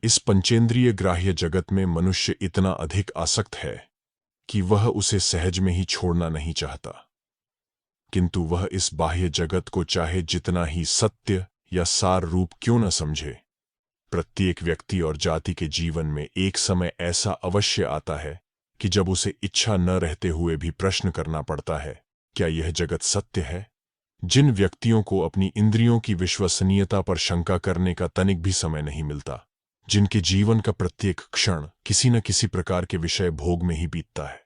इस पंचेंद्रिय ग्राह्य जगत में मनुष्य इतना अधिक आसक्त है कि वह उसे सहज में ही छोड़ना नहीं चाहता, किंतु वह इस बाह्य जगत को चाहे जितना ही सत्य या सार रूप क्यों न समझे, प्रत्येक व्यक्ति और जाति के जीवन में एक समय ऐसा अवश्य आता है कि जब उसे इच्छा न रहते हुए भी प्रश्न करना पड़ता है, क्या यह जगत सत्य है? जिन व्यक्तियों को अपनी इंद्रियों की विश्वसनीयता पर शंका करने का तनिक भी समय नहीं मिलता, जिनके जीवन का प्रत्येक क्षण किसी न किसी प्रकार के विषय भोग में ही बीतता है,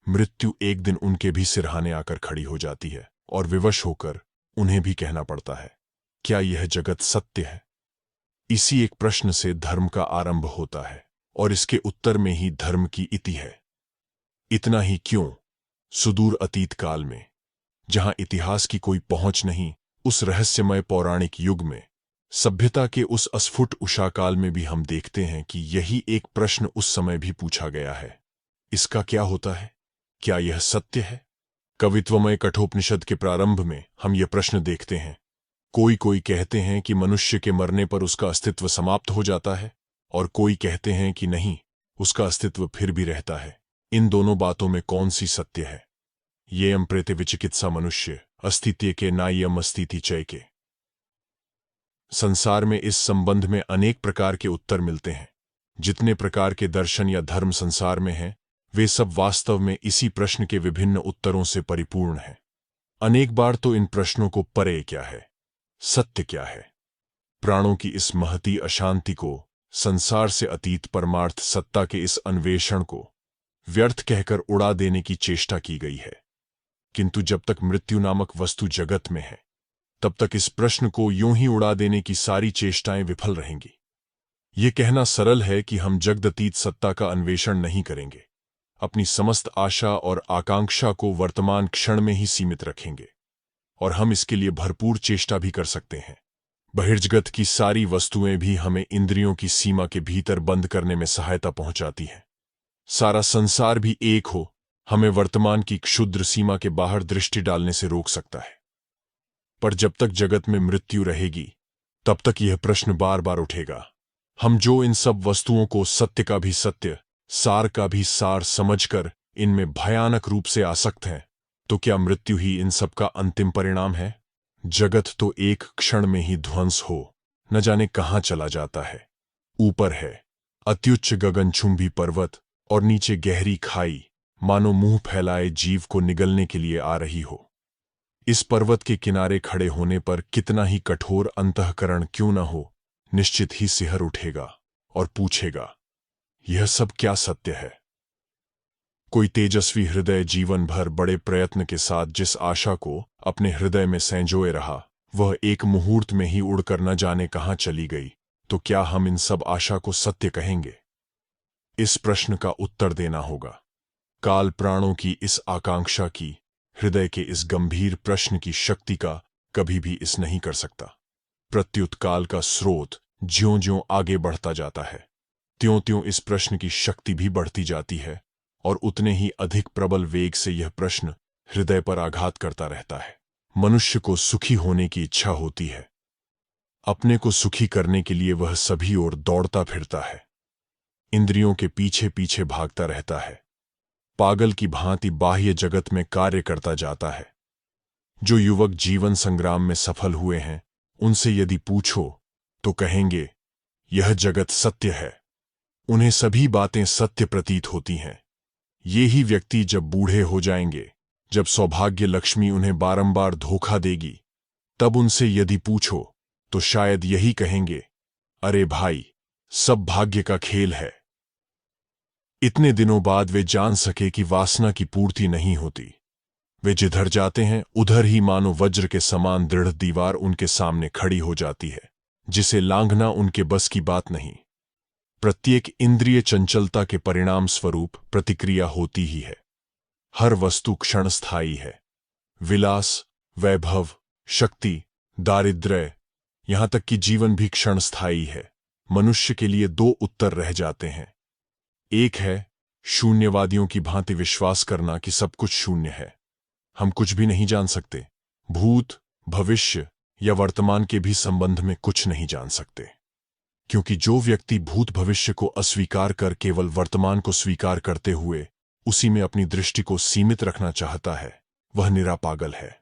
मृत्यु एक दिन उनके भी सिरहाने आकर खड़ी हो जाती है और विवश होकर उन्हें भी कहना पड़ता है, क्या यह जगत सत्य है? इसी एक प्रश्न से धर्म का आरंभ होता है और इसके उत्तर में ही धर्म की इति है। इतना ही क्यों, सुदूर अतीत काल में, जहां इतिहास की कोई पहुंच नहीं, उस रहस्यमय पौराणिक युग में, सभ्यता के उस अस्फुट उषाकाल में भी हम देखते हैं कि यही एक प्रश्न उस समय भी पूछा गया है, इसका क्या होता है? क्या यह सत्य है? कवित्वमय कठोपनिषद के प्रारंभ में हम यह प्रश्न देखते हैं। कोई कहते हैं कि मनुष्य के मरने पर उसका अस्तित्व समाप्त हो जाता है, और कोई कहते हैं कि नहीं, उसका अस्तित्व फिर भी रहता है। इन दोनों बातों में कौन सी सत्य है? येयम प्रेते विचिकित्सा मनुष्य अस्तित्व के नायम अस्तिति चय के। संसार में इस संबंध में अनेक प्रकार के उत्तर मिलते हैं। जितने प्रकार के दर्शन या धर्म संसार में हैं, वे सब वास्तव में इसी प्रश्न के विभिन्न उत्तरों से परिपूर्ण हैं। अनेक बार तो इन प्रश्नों को परे क्या है, सत्य क्या है, प्राणों की इस महती अशांति को, संसार से अतीत परमार्थ सत्ता के इस अन्वेषण को व्यर्थ कहकर उड़ा देने की चेष्टा की गई है। किंतु जब तक मृत्यु नामक वस्तु जगत में है, तब तक इस प्रश्न को यूं ही उड़ा देने की सारी चेष्टाएं विफल रहेंगी। ये कहना सरल है कि हम जगदतीत सत्ता का अन्वेषण नहीं करेंगे, अपनी समस्त आशा और आकांक्षा को वर्तमान क्षण में ही सीमित रखेंगे, और हम इसके लिए भरपूर चेष्टा भी कर सकते हैं। बहिर्जगत की सारी वस्तुएं भी हमें इंद्रियों की सीमा के भीतर बंद करने में सहायता पहुंचाती हैं। सारा संसार भी एक हो, हमें वर्तमान की क्षुद्र सीमा के बाहर दृष्टि डालने से रोक सकता है। पर जब तक जगत में मृत्यु रहेगी, तब तक यह प्रश्न बार बार उठेगा, हम जो इन सब वस्तुओं को सत्य का भी सत्य, सार का भी सार समझकर इनमें भयानक रूप से आसक्त हैं, तो क्या मृत्यु ही इन सब का अंतिम परिणाम है? जगत तो एक क्षण में ही ध्वंस हो न जाने कहां चला जाता है। ऊपर है अत्युच्च गगनचुंबी पर्वत और नीचे गहरी खाई, मानो मुंह फैलाए जीव को निगलने के लिए आ रही हो। इस पर्वत के किनारे खड़े होने पर कितना ही कठोर अंतःकरण क्यों न हो, निश्चित ही सिहर उठेगा और पूछेगा, यह सब क्या सत्य है? कोई तेजस्वी हृदय जीवन भर बड़े प्रयत्न के साथ जिस आशा को अपने हृदय में संजोए रहा, वह एक मुहूर्त में ही उड़कर न जाने कहां चली गई, तो क्या हम इन सब आशा को सत्य कहेंगे? इस प्रश्न का उत्तर देना होगा। काल प्राणों की इस आकांक्षा की, हृदय के इस गंभीर प्रश्न की शक्ति का कभी भी इस नहीं कर सकता। प्रत्युत काल का स्रोत ज्यों-ज्यों आगे बढ़ता जाता है, त्यों-त्यों इस प्रश्न की शक्ति भी बढ़ती जाती है, और उतने ही अधिक प्रबल वेग से यह प्रश्न हृदय पर आघात करता रहता है। मनुष्य को सुखी होने की इच्छा होती है। अपने को सुखी करने के लिए वह सभी ओर दौड़ता फिरता है, इंद्रियों के पीछे पीछे भागता रहता है, पागल की भांति बाह्य जगत में कार्य करता जाता है। जो युवक जीवन संग्राम में सफल हुए हैं, उनसे यदि पूछो तो कहेंगे, यह जगत सत्य है। उन्हें सभी बातें सत्य प्रतीत होती हैं। ये ही व्यक्ति जब बूढ़े हो जाएंगे, जब सौभाग्य लक्ष्मी उन्हें बारंबार धोखा देगी, तब उनसे यदि पूछो तो शायद यही कहेंगे, अरे भाई, सब भाग्य का खेल है। इतने दिनों बाद वे जान सके कि वासना की पूर्ति नहीं होती। वे जिधर जाते हैं उधर ही मानो वज्र के समान दृढ़ दीवार उनके सामने खड़ी हो जाती है, जिसे लांघना उनके बस की बात नहीं। प्रत्येक इंद्रिय चंचलता के परिणाम स्वरूप प्रतिक्रिया होती ही है। हर वस्तु क्षणस्थायी है। विलास, वैभव, शक्ति, दारिद्र्य, यहां तक कि जीवन भी क्षणस्थायी है। मनुष्य के लिए दो उत्तर रह जाते हैं। एक है शून्यवादियों की भांति विश्वास करना कि सब कुछ शून्य है, हम कुछ भी नहीं जान सकते, भूत, भविष्य या वर्तमान के भी संबंध में कुछ नहीं जान सकते। क्योंकि जो व्यक्ति भूत भविष्य को अस्वीकार कर केवल वर्तमान को स्वीकार करते हुए उसी में अपनी दृष्टि को सीमित रखना चाहता है, वह निरा पागल है।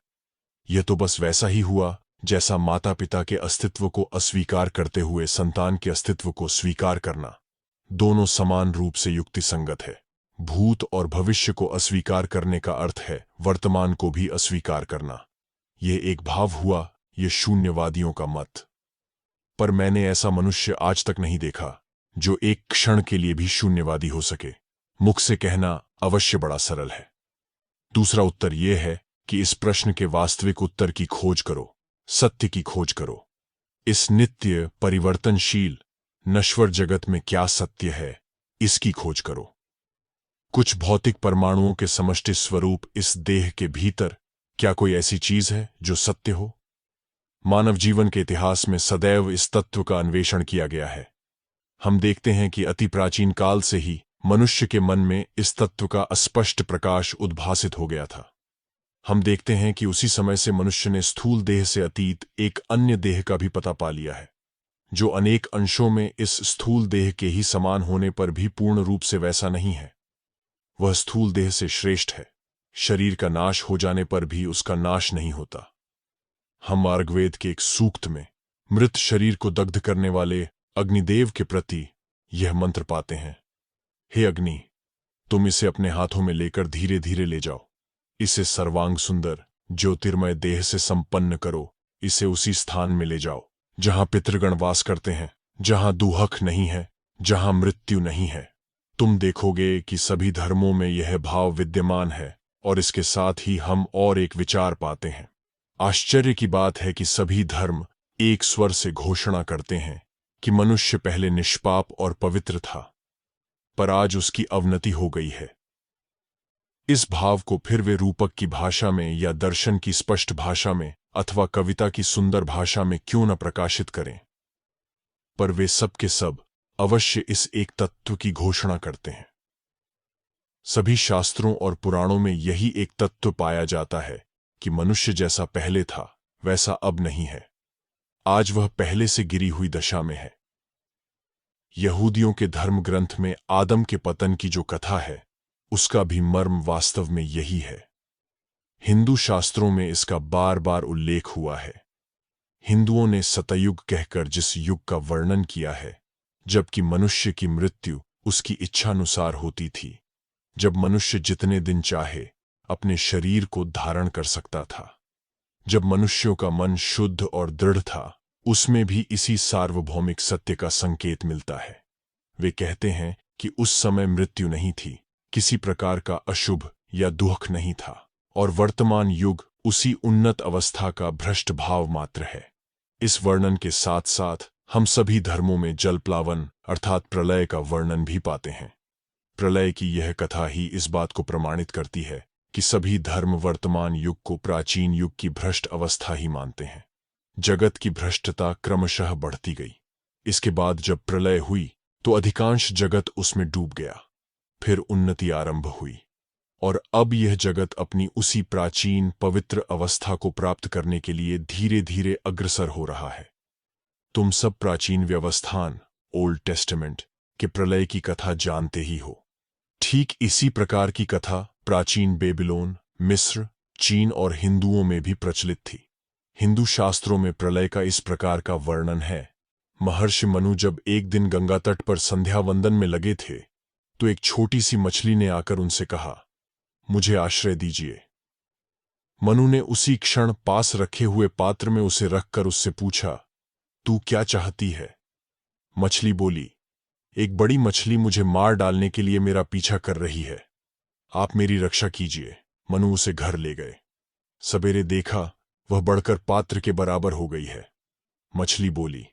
यह तो बस वैसा ही हुआ जैसा माता पिता के अस्तित्व को अस्वीकार करते हुए संतान के अस्तित्व को स्वीकार करना। दोनों समान रूप से युक्तिसंगत है। भूत और भविष्य को अस्वीकार करने का अर्थ है वर्तमान को भी अस्वीकार करना। यह एक भाव हुआ, यह शून्यवादियों का मत। पर मैंने ऐसा मनुष्य आज तक नहीं देखा जो एक क्षण के लिए भी शून्यवादी हो सके। मुख से कहना अवश्य बड़ा सरल है। दूसरा उत्तर यह है कि इस प्रश्न के वास्तविक उत्तर की खोज करो, सत्य की खोज करो। इस नित्य परिवर्तनशील नश्वर जगत में क्या सत्य है, इसकी खोज करो। कुछ भौतिक परमाणुओं के समष्टि स्वरूप इस देह के भीतर क्या कोई ऐसी चीज है जो सत्य हो? मानव जीवन के इतिहास में सदैव इस तत्व का अन्वेषण किया गया है। हम देखते हैं कि अति प्राचीन काल से ही मनुष्य के मन में इस तत्व का अस्पष्ट प्रकाश उद्भासित हो गया था। हम देखते हैं कि उसी समय से मनुष्य ने स्थूल देह से अतीत एक अन्य देह का भी पता पा लिया है, जो अनेक अंशों में इस स्थूल देह के ही समान होने पर भी पूर्ण रूप से वैसा नहीं है। वह स्थूल देह से श्रेष्ठ है। शरीर का नाश हो जाने पर भी उसका नाश नहीं होता। हम ऋग्वेद के एक सूक्त में मृत शरीर को दग्ध करने वाले अग्निदेव के प्रति यह मंत्र पाते हैं, हे अग्नि, तुम इसे अपने हाथों में लेकर धीरे धीरे ले जाओ। इसे सर्वांग सुंदर ज्योतिर्मय देह से संपन्न करो। इसे उसी स्थान में ले जाओ जहां पितृगण वास करते हैं, जहां दुहक नहीं है, जहां मृत्यु नहीं है। तुम देखोगे कि सभी धर्मों में यह भाव विद्यमान है और इसके साथ ही हम और एक विचार पाते हैं। आश्चर्य की बात है कि सभी धर्म एक स्वर से घोषणा करते हैं कि मनुष्य पहले निष्पाप और पवित्र था, पर आज उसकी अवनति हो गई है। इस भाव को फिर वे रूपक की भाषा में या दर्शन की स्पष्ट भाषा में अथवा कविता की सुंदर भाषा में क्यों न प्रकाशित करें, पर वे सब के सब अवश्य इस एक तत्व की घोषणा करते हैं। सभी शास्त्रों और पुराणों में यही एक तत्व पाया जाता है कि मनुष्य जैसा पहले था वैसा अब नहीं है। आज वह पहले से गिरी हुई दशा में है। यहूदियों के धर्म ग्रंथ में आदम के पतन की जो कथा है, उसका भी मर्म वास्तव में यही है। हिंदू शास्त्रों में इसका बार बार उल्लेख हुआ है। हिंदुओं ने सतयुग कहकर जिस युग का वर्णन किया है, जबकि मनुष्य की मृत्यु उसकी इच्छानुसार होती थी, जब मनुष्य जितने दिन चाहे अपने शरीर को धारण कर सकता था, जब मनुष्यों का मन शुद्ध और दृढ़ था, उसमें भी इसी सार्वभौमिक सत्य का संकेत मिलता है। वे कहते हैं कि उस समय मृत्यु नहीं थी, किसी प्रकार का अशुभ या दुख नहीं था, और वर्तमान युग उसी उन्नत अवस्था का भ्रष्ट भाव मात्र है। इस वर्णन के साथ साथ हम सभी धर्मों में जलप्लावन अर्थात प्रलय का वर्णन भी पाते हैं। प्रलय की यह कथा ही इस बात को प्रमाणित करती है कि सभी धर्म वर्तमान युग को प्राचीन युग की भ्रष्ट अवस्था ही मानते हैं। जगत की भ्रष्टता क्रमशः बढ़ती गई। इसके बाद जब प्रलय हुई तो अधिकांश जगत उसमें डूब गया। फिर उन्नति आरंभ हुई और अब यह जगत अपनी उसी प्राचीन पवित्र अवस्था को प्राप्त करने के लिए धीरे धीरे अग्रसर हो रहा है। तुम सब प्राचीन व्यवस्थान ओल्ड टेस्टामेंट के प्रलय की कथा जानते ही हो। ठीक इसी प्रकार की कथा प्राचीन बेबीलोन, मिस्र, चीन और हिंदुओं में भी प्रचलित थी। हिंदू शास्त्रों में प्रलय का इस प्रकार का वर्णन है। महर्षि मनु जब एक दिन गंगा तट पर संध्या वंदन में लगे थे तो एक छोटी सी मछली ने आकर उनसे कहा, मुझे आश्रय दीजिए। मनु ने उसी क्षण पास रखे हुए पात्र में उसे रखकर उससे पूछा, तू क्या चाहती है? मछली बोली, एक बड़ी मछली मुझे मार डालने के लिए मेरा पीछा कर रही है, आप मेरी रक्षा कीजिए। मनु उसे घर ले गए। सवेरे देखा वह बढ़कर पात्र के बराबर हो गई है। मछली बोली,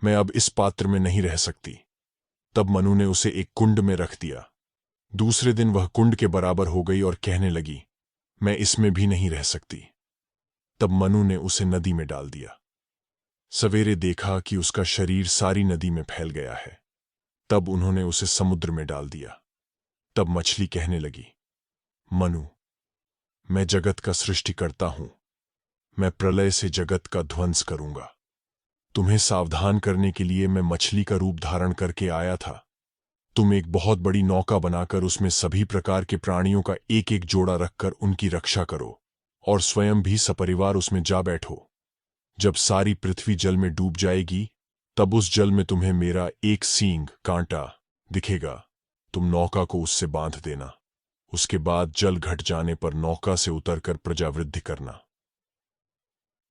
मैं अब इस पात्र में नहीं रह सकती। तब मनु ने उसे एक कुंड में रख दिया। दूसरे दिन वह कुंड के बराबर हो गई और कहने लगी, मैं इसमें भी नहीं रह सकती। तब मनु ने उसे नदी में डाल दिया। सवेरे देखा कि उसका शरीर सारी नदी में फैल गया है। तब उन्होंने उसे समुद्र में डाल दिया। तब मछली कहने लगी, मनु, मैं जगत का सृष्टिकर्ता हूं, मैं प्रलय से जगत का ध्वंस करूंगा। तुम्हें सावधान करने के लिए मैं मछली का रूप धारण करके आया था। तुम एक बहुत बड़ी नौका बनाकर उसमें सभी प्रकार के प्राणियों का एक एक जोड़ा रखकर उनकी रक्षा करो और स्वयं भी सपरिवार उसमें जा बैठो। जब सारी पृथ्वी जल में डूब जाएगी, तब उस जल में तुम्हें मेरा एक सींग कांटा दिखेगा। तुम नौका को उससे बांध देना। उसके बाद जल घट जाने पर नौका से उतरकर प्रजावृद्धि करना।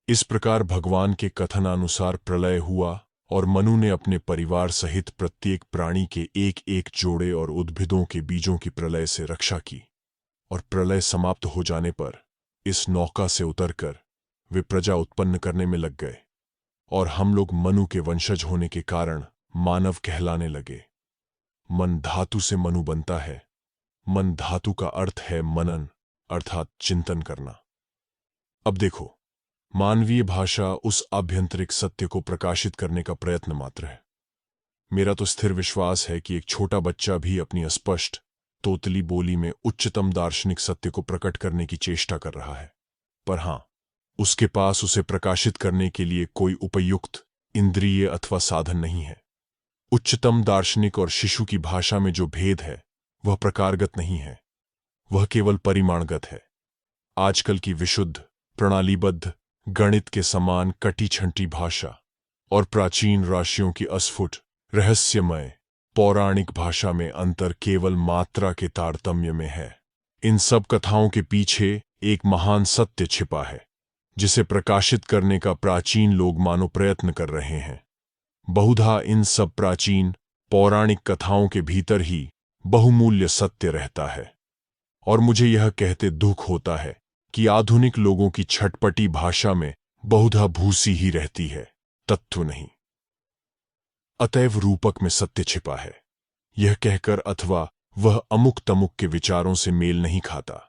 इस प्रकार भगवान के कथनानुसार प्रलय हुआ और मनु ने अपने परिवार सहित प्रत्येक प्राणी के एक एक जोड़े और उद्भिदों के बीजों की प्रलय से रक्षा की। और प्रलय समाप्त हो जाने पर इस नौका से उतरकर वे प्रजा उत्पन्न करने में लग गए और हम लोग मनु के वंशज होने के कारण मानव कहलाने लगे। मन धातु से मनु बनता है। मन धातु का अर्थ है मनन, अर्थात चिंतन करना। अब देखो, मानवीय भाषा उस आभ्यंतरिक सत्य को प्रकाशित करने का प्रयत्न मात्र है। मेरा तो स्थिर विश्वास है कि एक छोटा बच्चा भी अपनी अस्पष्ट तोतली बोली में उच्चतम दार्शनिक सत्य को प्रकट करने की चेष्टा कर रहा है। पर हां, उसके पास उसे प्रकाशित करने के लिए कोई उपयुक्त इंद्रिय अथवा साधन नहीं है। उच्चतम दार्शनिक और शिशु की भाषा में जो भेद है वह प्रकारगत नहीं है, वह केवल परिमाणगत है। आजकल की विशुद्ध, प्रणालीबद्ध, गणित के समान कटी छंटी भाषा और प्राचीन राशियों की अस्फुट, रहस्यमय, पौराणिक भाषा में अंतर केवल मात्रा के तारतम्य में है। इन सब कथाओं के पीछे एक महान सत्य छिपा है, जिसे प्रकाशित करने का प्राचीन लोग मानो प्रयत्न कर रहे हैं। बहुधा इन सब प्राचीन पौराणिक कथाओं के भीतर ही बहुमूल्य सत्य रहता है। और मुझे यह कहते दुख होता है कि आधुनिक लोगों की छटपटी भाषा में बहुधा भूसी ही रहती है, तत्व नहीं। अतएव रूपक में सत्य छिपा है, यह कहकर अथवा वह अमुक तमुक के विचारों से मेल नहीं खाता,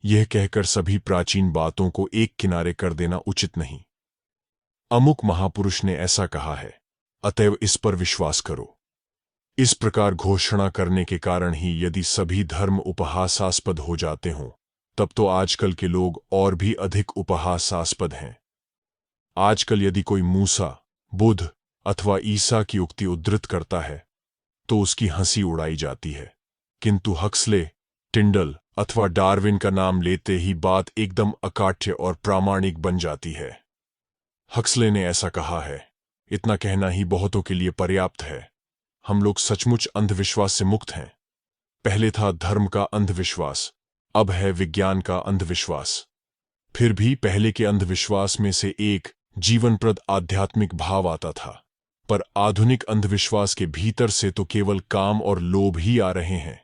यह कहकर सभी प्राचीन बातों को एक किनारे कर देना उचित नहीं। अमुक महापुरुष ने ऐसा कहा है, अतएव इस पर विश्वास करो। इस प्रकार घोषणा करने के कारण ही यदि सभी धर्म उपहासास्पद हो जाते हों, तब तो आजकल के लोग और भी अधिक उपहासास्पद हैं। आजकल यदि कोई मूसा, बुद्ध अथवा ईसा की उक्ति उद्धृत करता है तो उसकी हंसी उड़ाई जाती है, किंतु हक्सले, टिंडल अथवा डार्विन का नाम लेते ही बात एकदम अकाट्य और प्रामाणिक बन जाती है। हक्सले ने ऐसा कहा है, इतना कहना ही बहुतों के लिए पर्याप्त है। हम लोग सचमुच अंधविश्वास से मुक्त हैं। पहले था धर्म का अंधविश्वास, अब है विज्ञान का अंधविश्वास। फिर भी पहले के अंधविश्वास में से एक जीवनप्रद आध्यात्मिक भाव आता था, पर आधुनिक अंधविश्वास के भीतर से तो केवल काम और लोभ ही आ रहे हैं।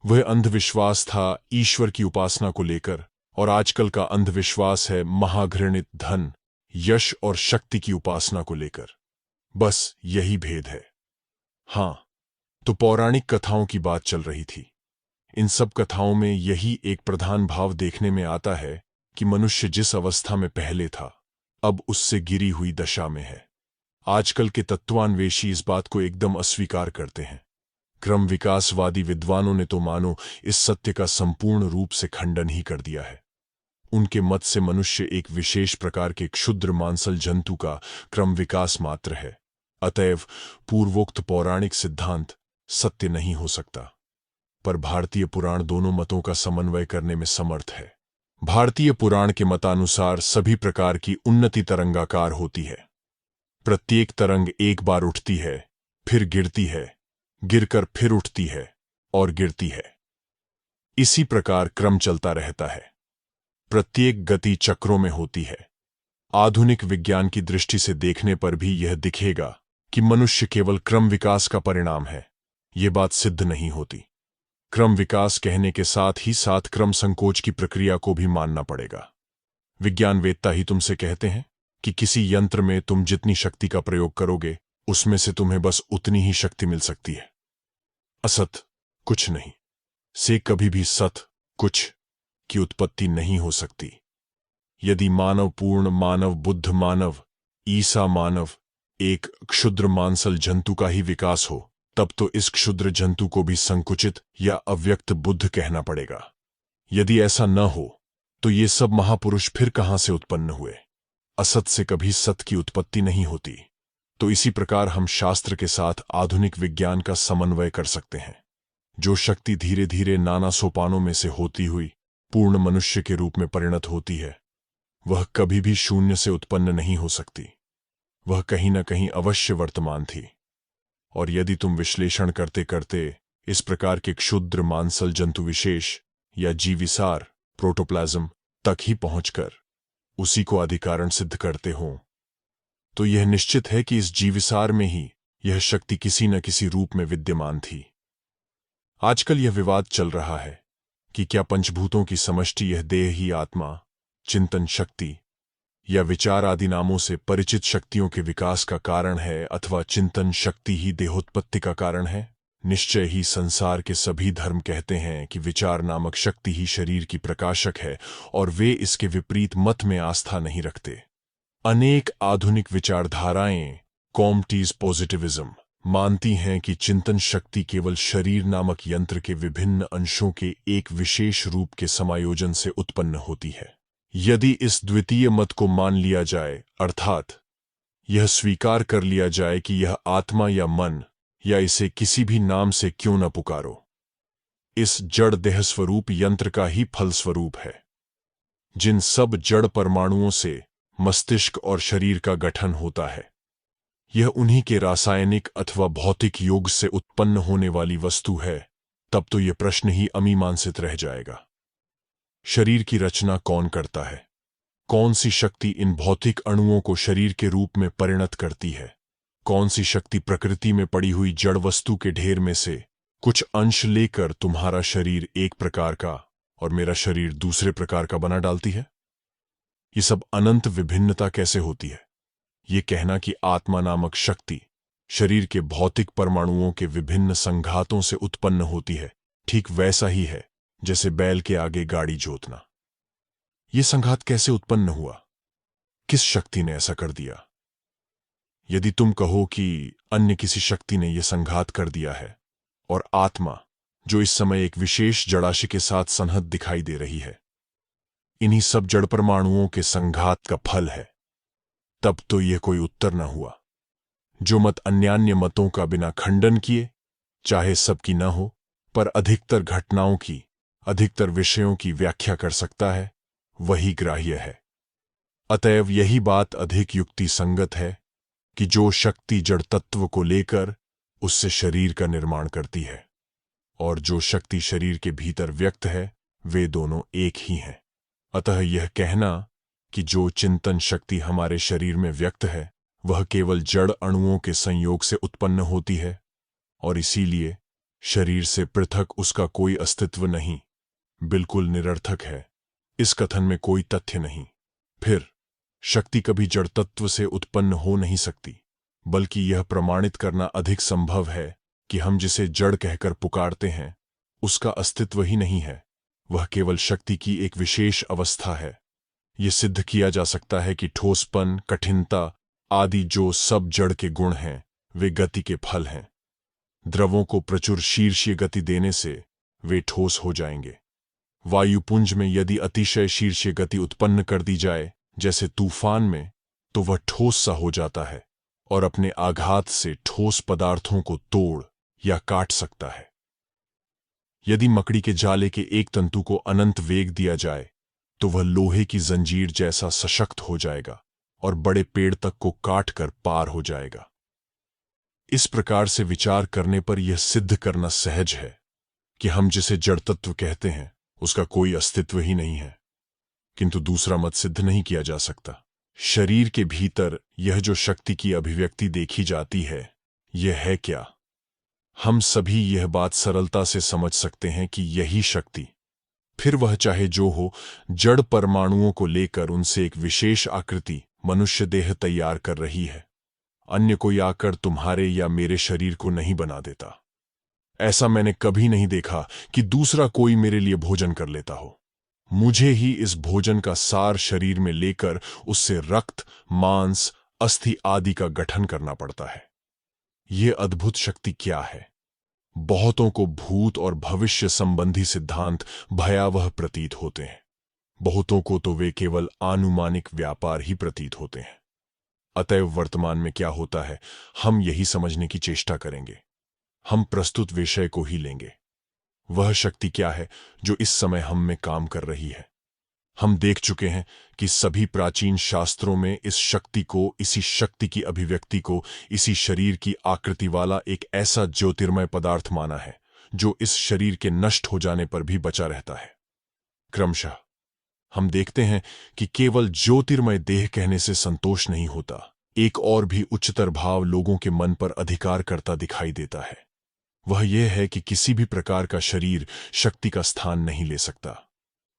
वह अंधविश्वास था ईश्वर की उपासना को लेकर, और आजकल का अंधविश्वास है महाघृणित धन, यश और शक्ति की उपासना को लेकर। बस यही भेद है। हां, तो पौराणिक कथाओं की बात चल रही थी। इन सब कथाओं में यही एक प्रधान भाव देखने में आता है कि मनुष्य जिस अवस्था में पहले था, अब उससे गिरी हुई दशा में है। आजकल के तत्वान्वेषी इस बात को एकदम अस्वीकार करते हैं। क्रम विकासवादी विद्वानों ने तो मानो इस सत्य का संपूर्ण रूप से खंडन ही कर दिया है। उनके मत से मनुष्य एक विशेष प्रकार के क्षुद्र मांसल जंतु का क्रम विकास मात्र है। अतएव पूर्वोक्त पौराणिक सिद्धांत सत्य नहीं हो सकता। पर भारतीय पुराण दोनों मतों का समन्वय करने में समर्थ है। भारतीय पुराण के मतानुसार सभी प्रकार की उन्नति तरंगाकार होती है। प्रत्येक तरंग एक बार उठती है, फिर गिरती है, गिरकर फिर उठती है और गिरती है। इसी प्रकार क्रम चलता रहता है। प्रत्येक गति चक्रों में होती है। आधुनिक विज्ञान की दृष्टि से देखने पर भी यह दिखेगा कि मनुष्य केवल क्रम विकास का परिणाम है। यह बात सिद्ध नहीं होती। क्रम विकास कहने के साथ ही साथ क्रम संकोच की प्रक्रिया को भी मानना पड़ेगा। विज्ञानवेत्ता ही तुमसे कहते हैं कि किसी यंत्र में तुम जितनी शक्ति का प्रयोग करोगे, उसमें से तुम्हें बस उतनी ही शक्ति मिल सकती है। असत कुछ नहीं से कभी भी सत कुछ की उत्पत्ति नहीं हो सकती। यदि मानव पूर्ण मानव, बुद्ध मानव, ईसा मानव एक क्षुद्र मांसल जंतु का ही विकास हो, तब तो इस क्षुद्र जंतु को भी संकुचित या अव्यक्त बुद्ध कहना पड़ेगा। यदि ऐसा न हो तो ये सब महापुरुष फिर कहां से उत्पन्न हुए? असत से कभी सत की उत्पत्ति नहीं होती। तो इसी प्रकार हम शास्त्र के साथ आधुनिक विज्ञान का समन्वय कर सकते हैं। जो शक्ति धीरे धीरे नाना सोपानों में से होती हुई पूर्ण मनुष्य के रूप में परिणत होती है, वह कभी भी शून्य से उत्पन्न नहीं हो सकती। वह कहीं न कहीं अवश्य वर्तमान थी। और यदि तुम विश्लेषण करते करते इस प्रकार के क्षुद्र मांसल जंतु विशेष या जीविसार प्रोटोप्लाज्म तक ही पहुंचकर उसी को अधिकारण सिद्ध करते हो, तो यह निश्चित है कि इस जीविसार में ही यह शक्ति किसी न किसी रूप में विद्यमान थी। आजकल यह विवाद चल रहा है कि क्या पंचभूतों की समष्टि यह देह ही आत्मा, चिंतन शक्ति या विचार आदि नामों से परिचित शक्तियों के विकास का कारण है, अथवा चिंतन शक्ति ही देहोत्पत्ति का कारण है। निश्चय ही संसार के सभी धर्म कहते हैं कि विचार नामक शक्ति ही शरीर की प्रकाशक है, और वे इसके विपरीत मत में आस्था नहीं रखते। अनेक आधुनिक विचारधाराएं कॉम्टीज पॉजिटिविज्म मानती हैं कि चिंतन शक्ति केवल शरीर नामक यंत्र के विभिन्न अंशों के एक विशेष रूप के समायोजन से उत्पन्न होती है। यदि इस द्वितीय मत को मान लिया जाए, अर्थात यह स्वीकार कर लिया जाए कि यह आत्मा या मन या इसे किसी भी नाम से क्यों न पुकारो, इस जड़ देह स्वरूप यंत्र का ही फल स्वरूप है। जिन सब जड़ परमाणुओं से मस्तिष्क और शरीर का गठन होता है, यह उन्हीं के रासायनिक अथवा भौतिक योग से उत्पन्न होने वाली वस्तु है, तब तो यह प्रश्न ही अमीमांसित रह जाएगा। शरीर की रचना कौन करता है? कौन सी शक्ति इन भौतिक अणुओं को शरीर के रूप में परिणत करती है? कौन सी शक्ति प्रकृति में पड़ी हुई जड़ वस्तु के ढेर में से कुछ अंश लेकर तुम्हारा शरीर एक प्रकार का और मेरा शरीर दूसरे प्रकार का बना डालती है? ये सब अनंत विभिन्नता कैसे होती है? ये कहना कि आत्मा नामक शक्ति शरीर के भौतिक परमाणुओं के विभिन्न संघातों से उत्पन्न होती है, ठीक वैसा ही है जैसे बैल के आगे गाड़ी जोतना। ये संघात कैसे उत्पन्न हुआ? किस शक्ति ने ऐसा कर दिया? यदि तुम कहो कि अन्य किसी शक्ति ने यह संघात कर दिया है, और आत्मा जो इस समय एक विशेष जड़ाशय के साथ संहत दिखाई दे रही है, इन्हीं सब जड़ परमाणुओं के संघात का फल है, तब तो यह कोई उत्तर न हुआ। जो मत अन्यान्य मतों का बिना खंडन किए, चाहे सबकी न हो, पर अधिकतर घटनाओं की, अधिकतर विषयों की व्याख्या कर सकता है, वही ग्राह्य है। अतएव यही बात अधिक युक्ति संगत है कि जो शक्ति जड़ तत्व को लेकर उससे शरीर का निर्माण करती है, और जो शक्ति शरीर के भीतर व्यक्त है, वे दोनों एक ही हैं। अतः यह कहना कि जो चिंतन शक्ति हमारे शरीर में व्यक्त है, वह केवल जड़ अणुओं के संयोग से उत्पन्न होती है, और इसीलिए शरीर से पृथक उसका कोई अस्तित्व नहीं, बिल्कुल निरर्थक है। इस कथन में कोई तथ्य नहीं। फिर शक्ति कभी जड़ तत्व से उत्पन्न हो नहीं सकती, बल्कि यह प्रमाणित करना अधिक संभव है कि हम जिसे जड़ कहकर पुकारते हैं, उसका अस्तित्व ही नहीं है, वह केवल शक्ति की एक विशेष अवस्था है। यह सिद्ध किया जा सकता है कि ठोसपन, कठिनता आदि जो सब जड़ के गुण हैं, वे गति के फल हैं। द्रवों को प्रचुर शीर्षीय गति देने से वे ठोस हो जाएंगे। वायुपुंज में यदि अतिशय शीर्षीय गति उत्पन्न कर दी जाए, जैसे तूफान में, तो वह ठोस सा हो जाता है और अपने आघात से ठोस पदार्थों को तोड़ या काट सकता है। यदि मकड़ी के जाले के एक तंतु को अनंत वेग दिया जाए, तो वह लोहे की जंजीर जैसा सशक्त हो जाएगा और बड़े पेड़ तक को काट कर पार हो जाएगा। इस प्रकार से विचार करने पर यह सिद्ध करना सहज है कि हम जिसे जड़ तत्व कहते हैं, उसका कोई अस्तित्व ही नहीं है। किंतु दूसरा मत सिद्ध नहीं किया जा सकता। शरीर के भीतर यह जो शक्ति की अभिव्यक्ति देखी जाती है, यह है क्या? हम सभी यह बात सरलता से समझ सकते हैं कि यही शक्ति, फिर वह चाहे जो हो, जड़ परमाणुओं को लेकर उनसे एक विशेष आकृति मनुष्य देह तैयार कर रही है। अन्य कोई आकर तुम्हारे या मेरे शरीर को नहीं बना देता। ऐसा मैंने कभी नहीं देखा कि दूसरा कोई मेरे लिए भोजन कर लेता हो। मुझे ही इस भोजन का सार शरीर में लेकर उससे रक्त, मांस, अस्थि आदि का गठन करना पड़ता है। यह अद्भुत शक्ति क्या है? बहुतों को भूत और भविष्य संबंधी सिद्धांत भयावह प्रतीत होते हैं, बहुतों को तो वे केवल आनुमानिक व्यापार ही प्रतीत होते हैं। अतएव वर्तमान में क्या होता है, हम यही समझने की चेष्टा करेंगे। हम प्रस्तुत विषय को ही लेंगे। वह शक्ति क्या है जो इस समय हम में काम कर रही है? हम देख चुके हैं कि सभी प्राचीन शास्त्रों में इस शक्ति को, इसी शक्ति की अभिव्यक्ति को, इसी शरीर की आकृति वाला एक ऐसा ज्योतिर्मय पदार्थ माना है जो इस शरीर के नष्ट हो जाने पर भी बचा रहता है। क्रमशः हम देखते हैं कि केवल ज्योतिर्मय देह कहने से संतोष नहीं होता, एक और भी उच्चतर भाव लोगों के मन पर अधिकार करता दिखाई देता है। वह यह है कि किसी भी प्रकार का शरीर शक्ति का स्थान नहीं ले सकता।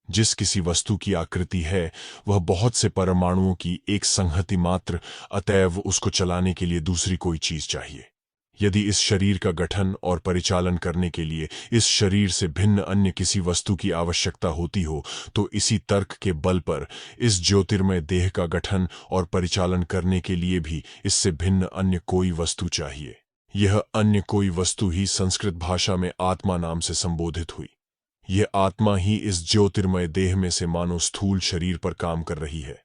जिस किसी वस्तु की आकृति है वह बहुत से परमाणुओं की एक संहति मात्र, अतएव उसको चलाने के लिए दूसरी कोई चीज चाहिए। यदि इस शरीर का गठन और परिचालन करने के लिए इस शरीर से भिन्न अन्य किसी वस्तु की आवश्यकता होती हो, तो इसी तर्क के बल पर इस ज्योतिर्मय देह का गठन और परिचालन करने के लिए भी इससे भिन्न अन्य कोई वस्तु चाहिए। यह अन्य कोई वस्तु ही संस्कृत भाषा में आत्मा नाम से संबोधित हुई। यह आत्मा ही इस ज्योतिर्मय देह में से मानो स्थूल शरीर पर काम कर रही है।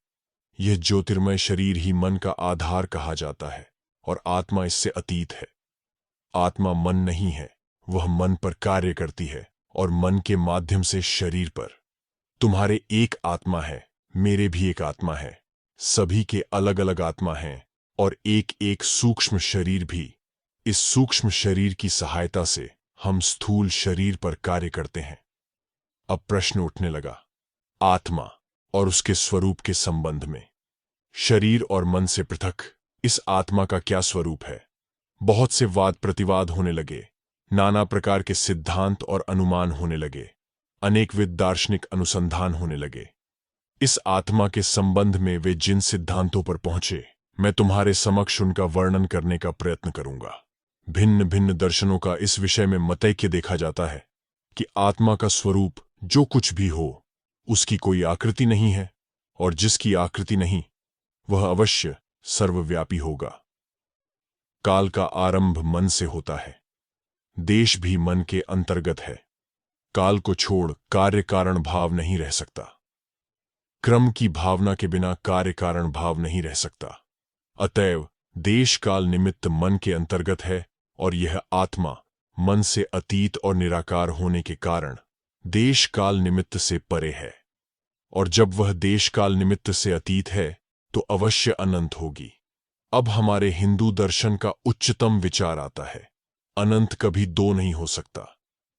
यह ज्योतिर्मय शरीर ही मन का आधार कहा जाता है और आत्मा इससे अतीत है। आत्मा मन नहीं है, वह मन पर कार्य करती है और मन के माध्यम से शरीर पर। तुम्हारे एक आत्मा है, मेरे भी एक आत्मा है, सभी के अलग अलग आत्मा हैं और एक एक सूक्ष्म शरीर भी। इस सूक्ष्म शरीर की सहायता से हम स्थूल शरीर पर कार्य करते हैं। अब प्रश्न उठने लगा, आत्मा और उसके स्वरूप के संबंध में। शरीर और मन से पृथक इस आत्मा का क्या स्वरूप है? बहुत से वाद प्रतिवाद होने लगे, नाना प्रकार के सिद्धांत और अनुमान होने लगे, अनेकविध दार्शनिक अनुसंधान होने लगे। इस आत्मा के संबंध में वे जिन सिद्धांतों पर पहुंचे, मैं तुम्हारे समक्ष उनका वर्णन करने का प्रयत्न करूंगा। भिन्न भिन्न दर्शनों का इस विषय में मतैक्य देखा जाता है कि आत्मा का स्वरूप जो कुछ भी हो, उसकी कोई आकृति नहीं है, और जिसकी आकृति नहीं वह अवश्य सर्वव्यापी होगा। काल का आरंभ मन से होता है, देश भी मन के अंतर्गत है। काल को छोड़ कार्य कारण भाव नहीं रह सकता। क्रम की भावना के बिना कार्य कारण भाव नहीं रह सकता। अतएव देश काल निमित्त मन के अंतर्गत है और यह आत्मा मन से अतीत और निराकार होने के कारण देश काल निमित्त से परे है। और जब वह देश काल निमित्त से अतीत है तो अवश्य अनंत होगी। अब हमारे हिंदू दर्शन का उच्चतम विचार आता है, अनंत कभी दो नहीं हो सकता।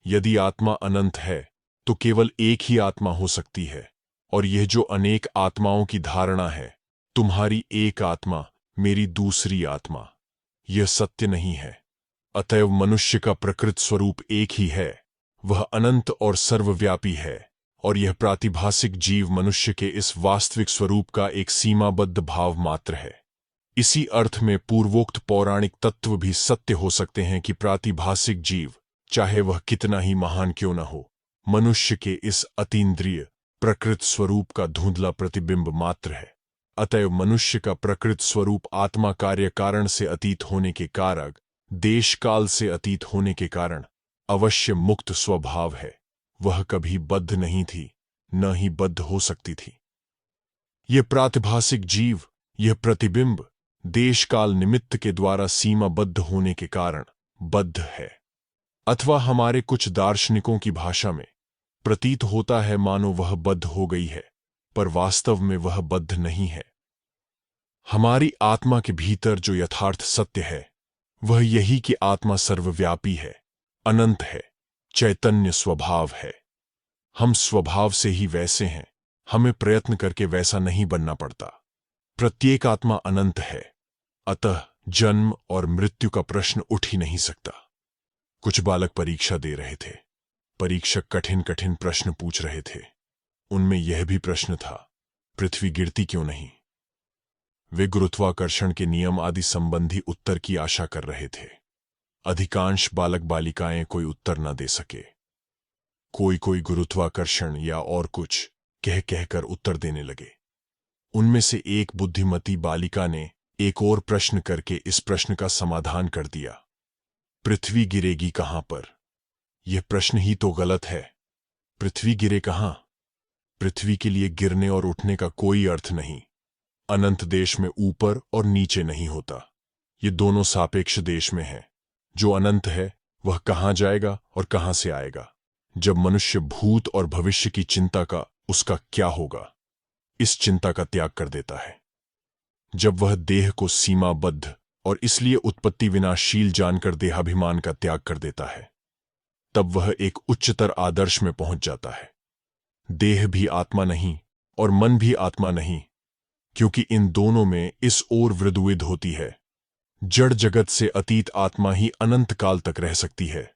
यदि आत्मा अनंत है तो केवल एक ही आत्मा हो सकती है, और यह जो अनेक आत्माओं की धारणा है, तुम्हारी एक आत्मा मेरी दूसरी आत्मा, यह सत्य नहीं है। अतएव मनुष्य का प्रकृत स्वरूप एक ही है, वह अनंत और सर्वव्यापी है, और यह प्रातिभासिक जीव मनुष्य के इस वास्तविक स्वरूप का एक सीमाबद्ध भाव मात्र है। इसी अर्थ में पूर्वोक्त पौराणिक तत्व भी सत्य हो सकते हैं कि प्रातिभासिक जीव, चाहे वह कितना ही महान क्यों न हो, मनुष्य के इस अतीन्द्रिय प्रकृत स्वरूप का धुंधला प्रतिबिंब मात्र है। अतएव मनुष्य का प्रकृत स्वरूप आत्मा कार्य कारण से अतीत होने के कारण, देश काल से अतीत होने के कारण अवश्य मुक्त स्वभाव है। वह कभी बद्ध नहीं थी, न ही बद्ध हो सकती थी। यह प्रातिभासिक जीव, यह प्रतिबिंब देश काल निमित्त के द्वारा सीमाबद्ध होने के कारण बद्ध है, अथवा हमारे कुछ दार्शनिकों की भाषा में प्रतीत होता है मानो वह बद्ध हो गई है, पर वास्तव में वह बद्ध नहीं है। हमारी आत्मा के भीतर जो यथार्थ सत्य है वह यही कि आत्मा सर्वव्यापी है, अनंत है, चैतन्य स्वभाव है। हम स्वभाव से ही वैसे हैं, हमें प्रयत्न करके वैसा नहीं बनना पड़ता। प्रत्येक आत्मा अनंत है, अतः जन्म और मृत्यु का प्रश्न उठ ही नहीं सकता। कुछ बालक परीक्षा दे रहे थे। परीक्षक कठिन कठिन प्रश्न पूछ रहे थे। उनमें यह भी प्रश्न था, पृथ्वी गिरती क्यों नहीं? वे गुरुत्वाकर्षण के नियम आदि संबंधी उत्तर की आशा कर रहे थे। अधिकांश बालक बालिकाएं कोई उत्तर न दे सके। कोई कोई गुरुत्वाकर्षण या और कुछ कह कहकर उत्तर देने लगे। उनमें से एक बुद्धिमती बालिका ने एक और प्रश्न करके इस प्रश्न का समाधान कर दिया, पृथ्वी गिरेगी कहां पर? यह प्रश्न ही तो गलत है। पृथ्वी गिरे कहां? पृथ्वी के लिए गिरने और उठने का कोई अर्थ नहीं। अनंत देश में ऊपर और नीचे नहीं होता। ये दोनों सापेक्ष देश में है। जो अनंत है वह कहाँ जाएगा और कहाँ से आएगा? जब मनुष्य भूत और भविष्य की चिंता का उसका क्या होगा, इस चिंता का त्याग कर देता है, जब वह देह को सीमाबद्ध और इसलिए उत्पत्ति विनाशील जानकर देहाभिमान का त्याग कर देता है, तब वह एक उच्चतर आदर्श में पहुंच जाता है। देह भी आत्मा नहीं और मन भी आत्मा नहीं, क्योंकि इन दोनों में इस ओर वृद्धिविद होती है। जड़ जगत से अतीत आत्मा ही अनंत काल तक रह सकती है।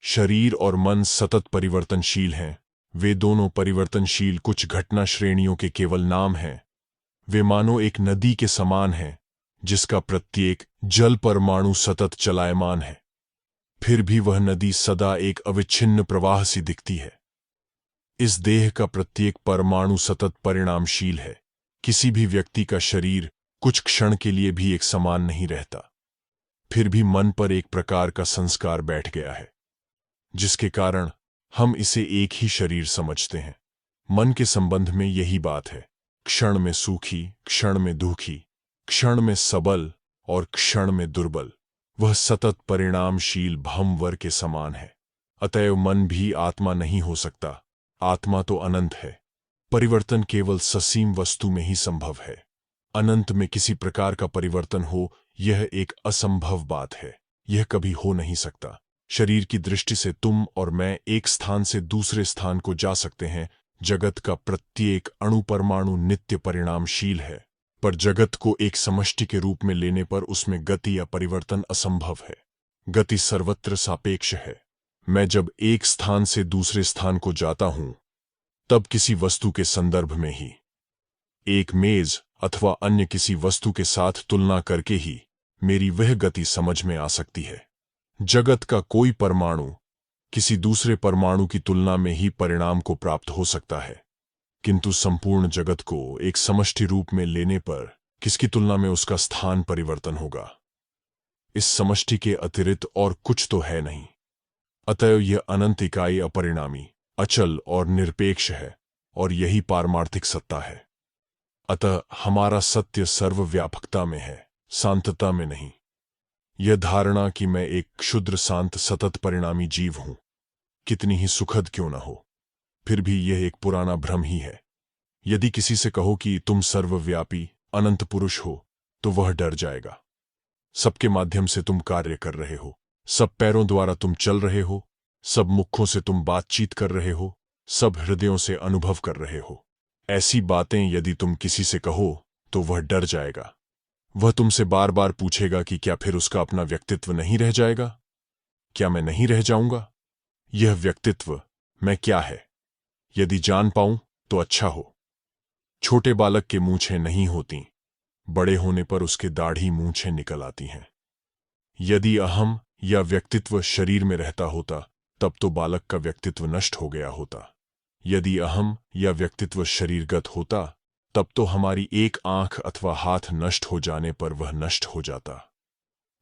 शरीर और मन सतत परिवर्तनशील हैं। वे दोनों परिवर्तनशील कुछ घटना श्रेणियों के केवल नाम हैं। वे मानो एक नदी के समान हैं, जिसका प्रत्येक जल परमाणु सतत चलायमान है। फिर भी वह नदी सदा एक अविच्छिन्न प्रवाह सी दिखती है। इस देह का प्रत्येक परमाणु सतत परिणामशील है। किसी भी व्यक्ति का शरीर कुछ क्षण के लिए भी एक समान नहीं रहता। फिर भी मन पर एक प्रकार का संस्कार बैठ गया है, जिसके कारण हम इसे एक ही शरीर समझते हैं। मन के संबंध में यही बात है। क्षण में सूखी, क्षण में दुखी, क्षण में सबल और क्षण में दुर्बल, वह सतत परिणामशील भंवर के समान है। अतएव मन भी आत्मा नहीं हो सकता। आत्मा तो अनंत है। परिवर्तन केवल ससीम वस्तु में ही संभव है। अनंत में किसी प्रकार का परिवर्तन हो, यह एक असंभव बात है। यह कभी हो नहीं सकता। शरीर की दृष्टि से तुम और मैं एक स्थान से दूसरे स्थान को जा सकते हैं। जगत का प्रत्येक अणु परमाणु नित्य परिणामशील है, पर जगत को एक समष्टि के रूप में लेने पर उसमें गति या परिवर्तन असंभव है। गति सर्वत्र सापेक्ष है। मैं जब एक स्थान से दूसरे स्थान को जाता हूं, तब किसी वस्तु के संदर्भ में ही, एक मेज अथवा अन्य किसी वस्तु के साथ तुलना करके ही मेरी वह गति समझ में आ सकती है। जगत का कोई परमाणु किसी दूसरे परमाणु की तुलना में ही परिणाम को प्राप्त हो सकता है, किंतु संपूर्ण जगत को एक समष्टि रूप में लेने पर किसकी तुलना में उसका स्थान परिवर्तन होगा? इस समष्टि के अतिरिक्त और कुछ तो है नहीं। अतएव यह अनंत इकाई अपरिणामी, अचल और निरपेक्ष है, और यही पारमार्थिक सत्ता है। अतः हमारा सत्य सर्वव्यापकता में है, शांतता में नहीं। यह धारणा कि मैं एक क्षुद्र शांत सतत परिणामी जीव हूं, कितनी ही सुखद क्यों न हो, फिर भी यह एक पुराना भ्रम ही है। यदि किसी से कहो कि तुम सर्वव्यापी अनंत पुरुष हो, तो वह डर जाएगा। सबके माध्यम से तुम कार्य कर रहे हो, सब पैरों द्वारा तुम चल रहे हो, सब मुखों से तुम बातचीत कर रहे हो, सब हृदयों से अनुभव कर रहे हो। ऐसी बातें यदि तुम किसी से कहो तो वह डर जाएगा। वह तुमसे बार बार पूछेगा कि क्या फिर उसका अपना व्यक्तित्व नहीं रह जाएगा? क्या मैं नहीं रह जाऊंगा? यह व्यक्तित्व मैं क्या है, यदि जान पाऊं तो अच्छा हो। छोटे बालक के मूंछें नहीं होती, बड़े होने पर उसके दाढ़ी मूंछें निकल आती हैं। यदि अहम या व्यक्तित्व शरीर में रहता होता, तब तो बालक का व्यक्तित्व नष्ट हो गया होता। यदि अहम या व्यक्तित्व शरीरगत होता, तब तो हमारी एक आंख अथवा हाथ नष्ट हो जाने पर वह नष्ट हो जाता।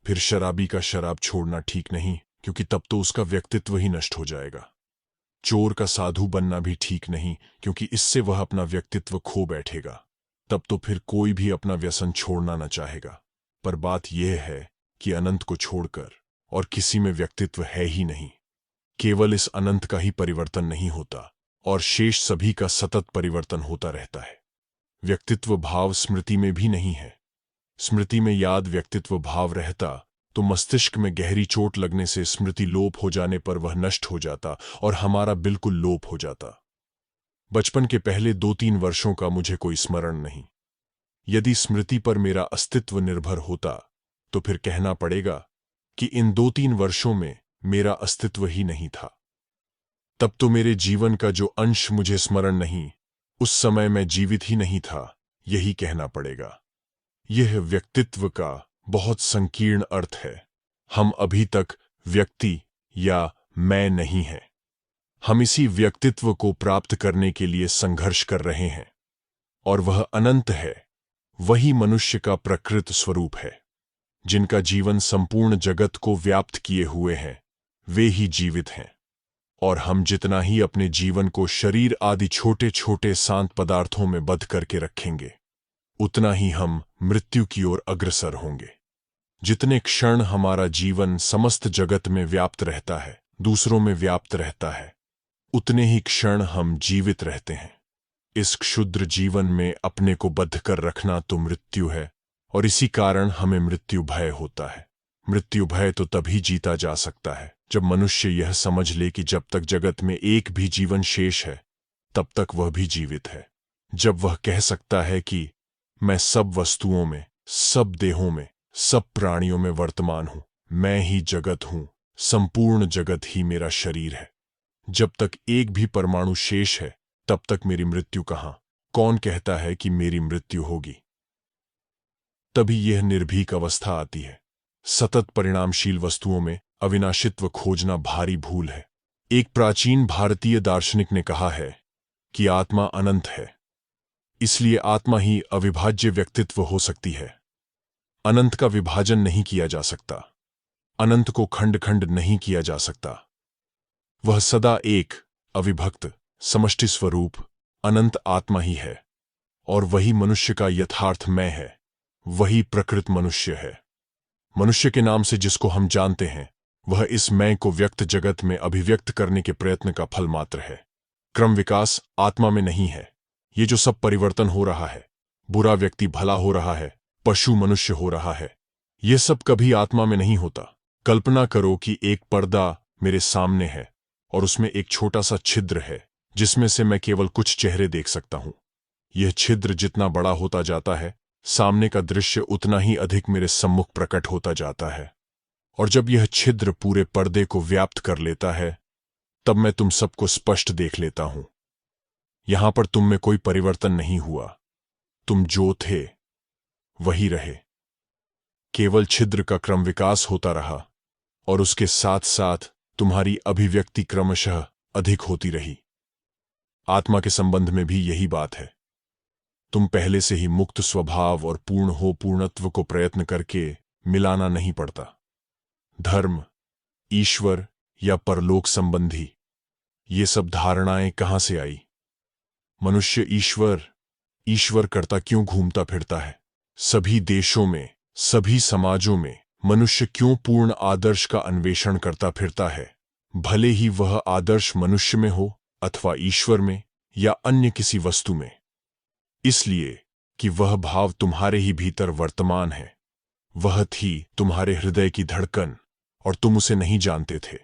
फिर शराबी का शराब छोड़ना ठीक नहीं, क्योंकि तब तो उसका व्यक्तित्व ही नष्ट हो जाएगा। चोर का साधु बनना भी ठीक नहीं, क्योंकि इससे वह अपना व्यक्तित्व खो बैठेगा। तब तो फिर कोई भी अपना व्यसन छोड़ना न चाहेगा। पर बात यह है कि अनंत को छोड़कर और किसी में व्यक्तित्व है ही नहीं। केवल इस अनंत का ही परिवर्तन नहीं होता, और शेष सभी का सतत परिवर्तन होता रहता है। व्यक्तित्व भाव स्मृति में भी नहीं है। स्मृति में याद व्यक्तित्व भाव रहता तो मस्तिष्क में गहरी चोट लगने से स्मृति लोप हो जाने पर वह नष्ट हो जाता और हमारा बिल्कुल लोप हो जाता। बचपन के पहले 2-3 वर्षों का मुझे कोई स्मरण नहीं। यदि स्मृति पर मेरा अस्तित्व निर्भर होता, तो फिर कहना पड़ेगा कि इन 2-3 वर्षों में मेरा अस्तित्व ही नहीं था। तब तो मेरे जीवन का जो अंश मुझे स्मरण नहीं, उस समय मैं जीवित ही नहीं था, यही कहना पड़ेगा। यह व्यक्तित्व का बहुत संकीर्ण अर्थ है। हम अभी तक व्यक्ति या मैं नहीं हैं। हम इसी व्यक्तित्व को प्राप्त करने के लिए संघर्ष कर रहे हैं, और वह अनंत है। वही मनुष्य का प्रकृत स्वरूप है। जिनका जीवन संपूर्ण जगत को व्याप्त किए हुए हैं, वे ही जीवित हैं। और हम जितना ही अपने जीवन को शरीर आदि छोटे छोटे शांत पदार्थों में बंध करके रखेंगे, उतना ही हम मृत्यु की ओर अग्रसर होंगे। जितने क्षण हमारा जीवन समस्त जगत में व्याप्त रहता है, दूसरों में व्याप्त रहता है, उतने ही क्षण हम जीवित रहते हैं। इस क्षुद्र जीवन में अपने को बद्ध कर रखना तो मृत्यु है, और इसी कारण हमें मृत्यु भय होता है। मृत्यु भय तो तभी जीता जा सकता है जब मनुष्य यह समझ ले कि जब तक जगत में एक भी जीवन शेष है, तब तक वह भी जीवित है। जब वह कह सकता है कि मैं सब वस्तुओं में, सब देहों में, सब प्राणियों में वर्तमान हूं, मैं ही जगत हूं, संपूर्ण जगत ही मेरा शरीर है। जब तक एक भी परमाणु शेष है, तब तक मेरी मृत्यु कहां? कौन कहता है कि मेरी मृत्यु होगी? तभी यह निर्भीक अवस्था आती है। सतत परिणामशील वस्तुओं में अविनाशित्व खोजना भारी भूल है। एक प्राचीन भारतीय दार्शनिक ने कहा है कि आत्मा अनंत है, इसलिए आत्मा ही अविभाज्य व्यक्तित्व हो सकती है। अनंत का विभाजन नहीं किया जा सकता, अनंत को खंड खंड नहीं किया जा सकता। वह सदा एक अविभक्त समष्टि स्वरूप अनंत आत्मा ही है, और वही मनुष्य का यथार्थ मैं है, वही प्रकृत मनुष्य है। मनुष्य के नाम से जिसको हम जानते हैं, वह इस मैं को व्यक्त जगत में अभिव्यक्त करने के प्रयत्न का फल मात्र है। क्रम विकास आत्मा में नहीं है। ये जो सब परिवर्तन हो रहा है, बुरा व्यक्ति भला हो रहा है, पशु मनुष्य हो रहा है, ये सब कभी आत्मा में नहीं होता। कल्पना करो कि एक पर्दा मेरे सामने है और उसमें एक छोटा सा छिद्र है जिसमें से मैं केवल कुछ चेहरे देख सकता हूं। यह छिद्र जितना बड़ा होता जाता है, सामने का दृश्य उतना ही अधिक मेरे सम्मुख प्रकट होता जाता है, और जब यह छिद्र पूरे पर्दे को व्याप्त कर लेता है, तब मैं तुम सबको स्पष्ट देख लेता हूं। यहां पर तुम में कोई परिवर्तन नहीं हुआ, तुम जो थे वही रहे। केवल छिद्र का क्रम विकास होता रहा, और उसके साथ साथ तुम्हारी अभिव्यक्ति क्रमशः अधिक होती रही। आत्मा के संबंध में भी यही बात है। तुम पहले से ही मुक्त स्वभाव और पूर्ण हो पूर्णत्व को प्रयत्न करके मिलाना नहीं पड़ता। धर्म, ईश्वर या परलोक संबंधी ये सब धारणाएं कहां से आई? मनुष्य ईश्वर करता क्यों घूमता फिरता है? सभी देशों में, सभी समाजों में मनुष्य क्यों पूर्ण आदर्श का अन्वेषण करता फिरता है, भले ही वह आदर्श मनुष्य में हो अथवा ईश्वर में या अन्य किसी वस्तु में? इसलिए कि वह भाव तुम्हारे ही भीतर वर्तमान है। वह थी तुम्हारे हृदय की धड़कन, और तुम उसे नहीं जानते थे।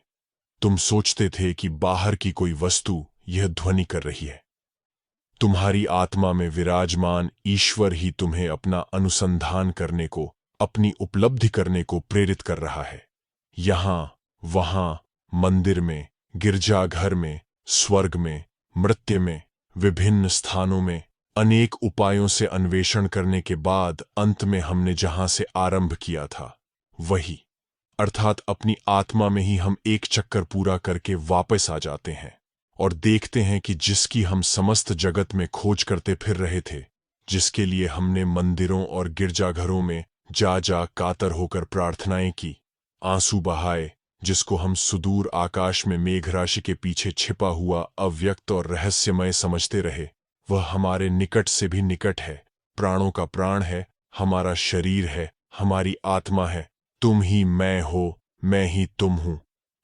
तुम सोचते थे कि बाहर की कोई वस्तु यह ध्वनि कर रही है। तुम्हारी आत्मा में विराजमान ईश्वर ही तुम्हें अपना अनुसंधान करने को, अपनी उपलब्धि करने को प्रेरित कर रहा है। यहां वहां, मंदिर में, गिरजाघर में, स्वर्ग में, मृत्यु में, विभिन्न स्थानों में अनेक उपायों से अन्वेषण करने के बाद अंत में हमने जहां से आरंभ किया था, वही अर्थात अपनी आत्मा में ही हम एक चक्कर पूरा करके वापस आ जाते हैं और देखते हैं कि जिसकी हम समस्त जगत में खोज करते फिर रहे थे, जिसके लिए हमने मंदिरों और गिरजाघरों में जा जा कातर होकर प्रार्थनाएं की, आंसू बहाए, जिसको हम सुदूर आकाश में मेघराशि के पीछे छिपा हुआ अव्यक्त और रहस्यमय समझते रहे, वह हमारे निकट से भी निकट है, प्राणों का प्राण है, हमारा शरीर है, हमारी आत्मा है। तुम ही मैं हो, मैं ही तुम हूं।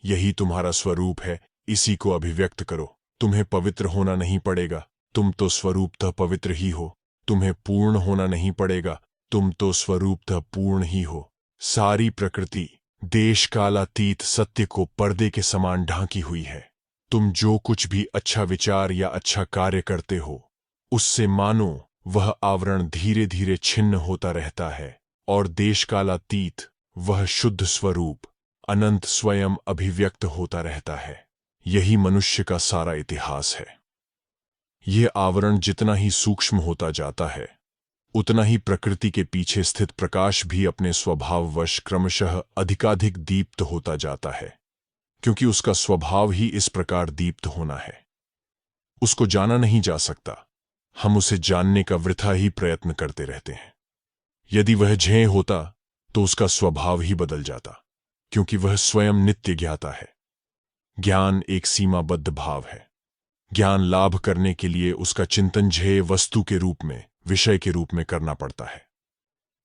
यही तुम्हारा स्वरूप है, इसी को अभिव्यक्त करो। तुम्हें पवित्र होना नहीं पड़ेगा, तुम तो स्वरूपतः पवित्र ही हो। तुम्हें पूर्ण होना नहीं पड़ेगा, तुम तो स्वरूपतः पूर्ण ही हो। सारी प्रकृति देश कालातीत सत्य को पर्दे के समान ढांकी हुई है। तुम जो कुछ भी अच्छा विचार या अच्छा कार्य करते हो, उससे मानो वह आवरण धीरे धीरे छिन्न होता रहता है, और देश कालातीत वह शुद्ध स्वरूप अनंत स्वयं अभिव्यक्त होता रहता है। यही मनुष्य का सारा इतिहास है। यह आवरण जितना ही सूक्ष्म होता जाता है, उतना ही प्रकृति के पीछे स्थित प्रकाश भी अपने स्वभाववश क्रमशः अधिकाधिक दीप्त होता जाता है, क्योंकि उसका स्वभाव ही इस प्रकार दीप्त होना है। उसको जाना नहीं जा सकता, हम उसे जानने का वृथा ही प्रयत्न करते रहते हैं। यदि वह ज्ञेय होता तो उसका स्वभाव ही बदल जाता, क्योंकि वह स्वयं नित्य ज्ञाता है। ज्ञान एक सीमाबद्ध भाव है। ज्ञान लाभ करने के लिए उसका चिंतन ज्ञेय वस्तु के रूप में विषय के रूप में करना पड़ता है।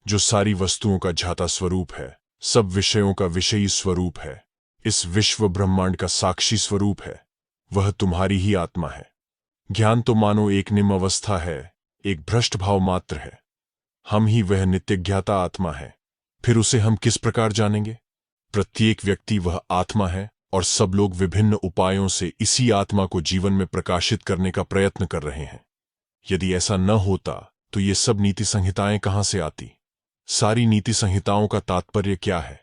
जो सारी वस्तुओं का झाता स्वरूप है, सब विषयों का विषयी स्वरूप है, इस विश्व ब्रह्मांड का साक्षी स्वरूप है, वह तुम्हारी ही आत्मा है। ज्ञान तो मानो एक निम्न अवस्था है, एक भ्रष्ट भाव मात्र है। हम ही वह नित्य ज्ञाता आत्मा है। फिर उसे हम किस प्रकार जानेंगे? प्रत्येक व्यक्ति वह आत्मा है और सब लोग विभिन्न उपायों से इसी आत्मा को जीवन में प्रकाशित करने का प्रयत्न कर रहे हैं। यदि ऐसा न होता तो ये सब नीति संहिताएं कहां से आती? सारी नीति संहिताओं का तात्पर्य क्या है?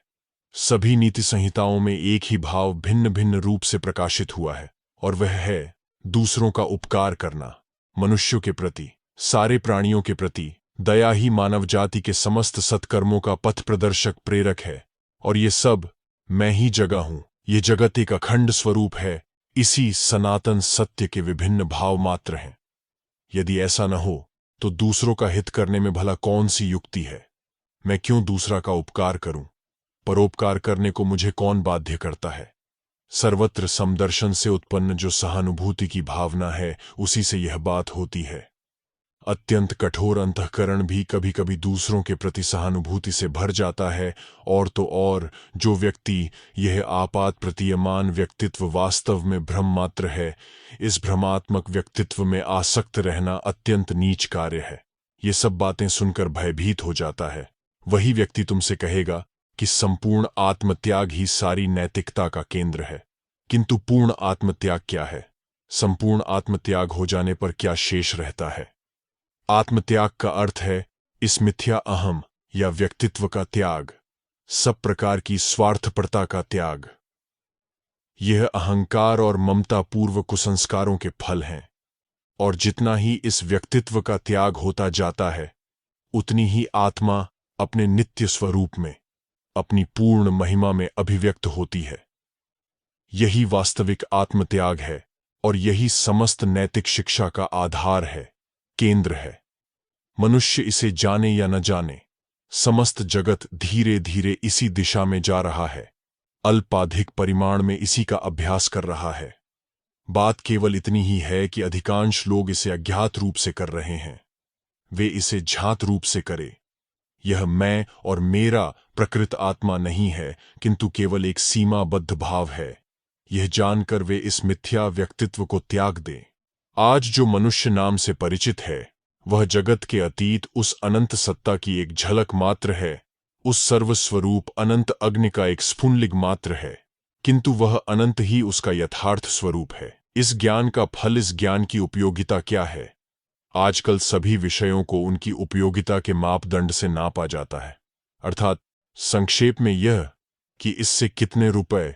सभी नीति संहिताओं में एक ही भाव भिन्न भिन्न रूप से प्रकाशित हुआ है, और वह है दूसरों का उपकार करना। मनुष्यों के प्रति, सारे प्राणियों के प्रति दया ही मानव जाति के समस्त सत्कर्मों का पथ प्रदर्शक प्रेरक है। और ये सब मैं ही जगह हूं। ये जगत एक अखंड स्वरूप है, इसी सनातन सत्य के विभिन्न भाव मात्र हैं। यदि ऐसा न हो तो दूसरों का हित करने में भला कौन सी युक्ति है? मैं क्यों दूसरा का उपकार करूं? परोपकार करने को मुझे कौन बाध्य करता है? सर्वत्र समदर्शन से उत्पन्न जो सहानुभूति की भावना है, उसी से यह बात होती है। अत्यंत कठोर अंतःकरण भी कभी कभी दूसरों के प्रति सहानुभूति से भर जाता है। और तो और जो व्यक्ति यह आपात प्रतीयमान व्यक्तित्व वास्तव में भ्रम मात्र है, इस भ्रमात्मक व्यक्तित्व में आसक्त रहना अत्यंत नीच कार्य है। ये सब बातें सुनकर भयभीत हो जाता है। वही व्यक्ति तुमसे कहेगा कि संपूर्ण आत्मत्याग ही सारी नैतिकता का केंद्र है। किंतु पूर्ण आत्मत्याग क्या है? संपूर्ण आत्मत्याग हो जाने पर क्या शेष रहता है? आत्मत्याग का अर्थ है इस मिथ्या अहम या व्यक्तित्व का त्याग, सब प्रकार की स्वार्थपरता का त्याग। यह अहंकार और ममता पूर्व कुसंस्कारों के फल हैं, और जितना ही इस व्यक्तित्व का त्याग होता जाता है, उतनी ही आत्मा अपने नित्य स्वरूप में, अपनी पूर्ण महिमा में अभिव्यक्त होती है। यही वास्तविक आत्मत्याग है, और यही समस्त नैतिक शिक्षा का आधार है, केंद्र है। मनुष्य इसे जाने या न जाने, समस्त जगत धीरे धीरे इसी दिशा में जा रहा है, अल्पाधिक परिमाण में इसी का अभ्यास कर रहा है। बात केवल इतनी ही है कि अधिकांश लोग इसे अज्ञात रूप से कर रहे हैं। वे इसे झात रूप से करें। यह मैं और मेरा प्रकृत आत्मा नहीं है, किंतु केवल एक सीमाबद्ध भाव है। यह जानकर वे इस मिथ्या व्यक्तित्व को त्याग दें। आज जो मनुष्य नाम से परिचित है, वह जगत के अतीत उस अनंत सत्ता की एक झलक मात्र है, उस सर्वस्वरूप अनंत अग्नि का एक स्फुलिंग मात्र है, किंतु वह अनंत ही उसका यथार्थ स्वरूप है। इस ज्ञान का फल, इस ज्ञान की उपयोगिता क्या है? आजकल सभी विषयों को उनकी उपयोगिता के मापदंड से नापा जाता है। अर्थात संक्षेप में यह कि इससे कितने रुपए,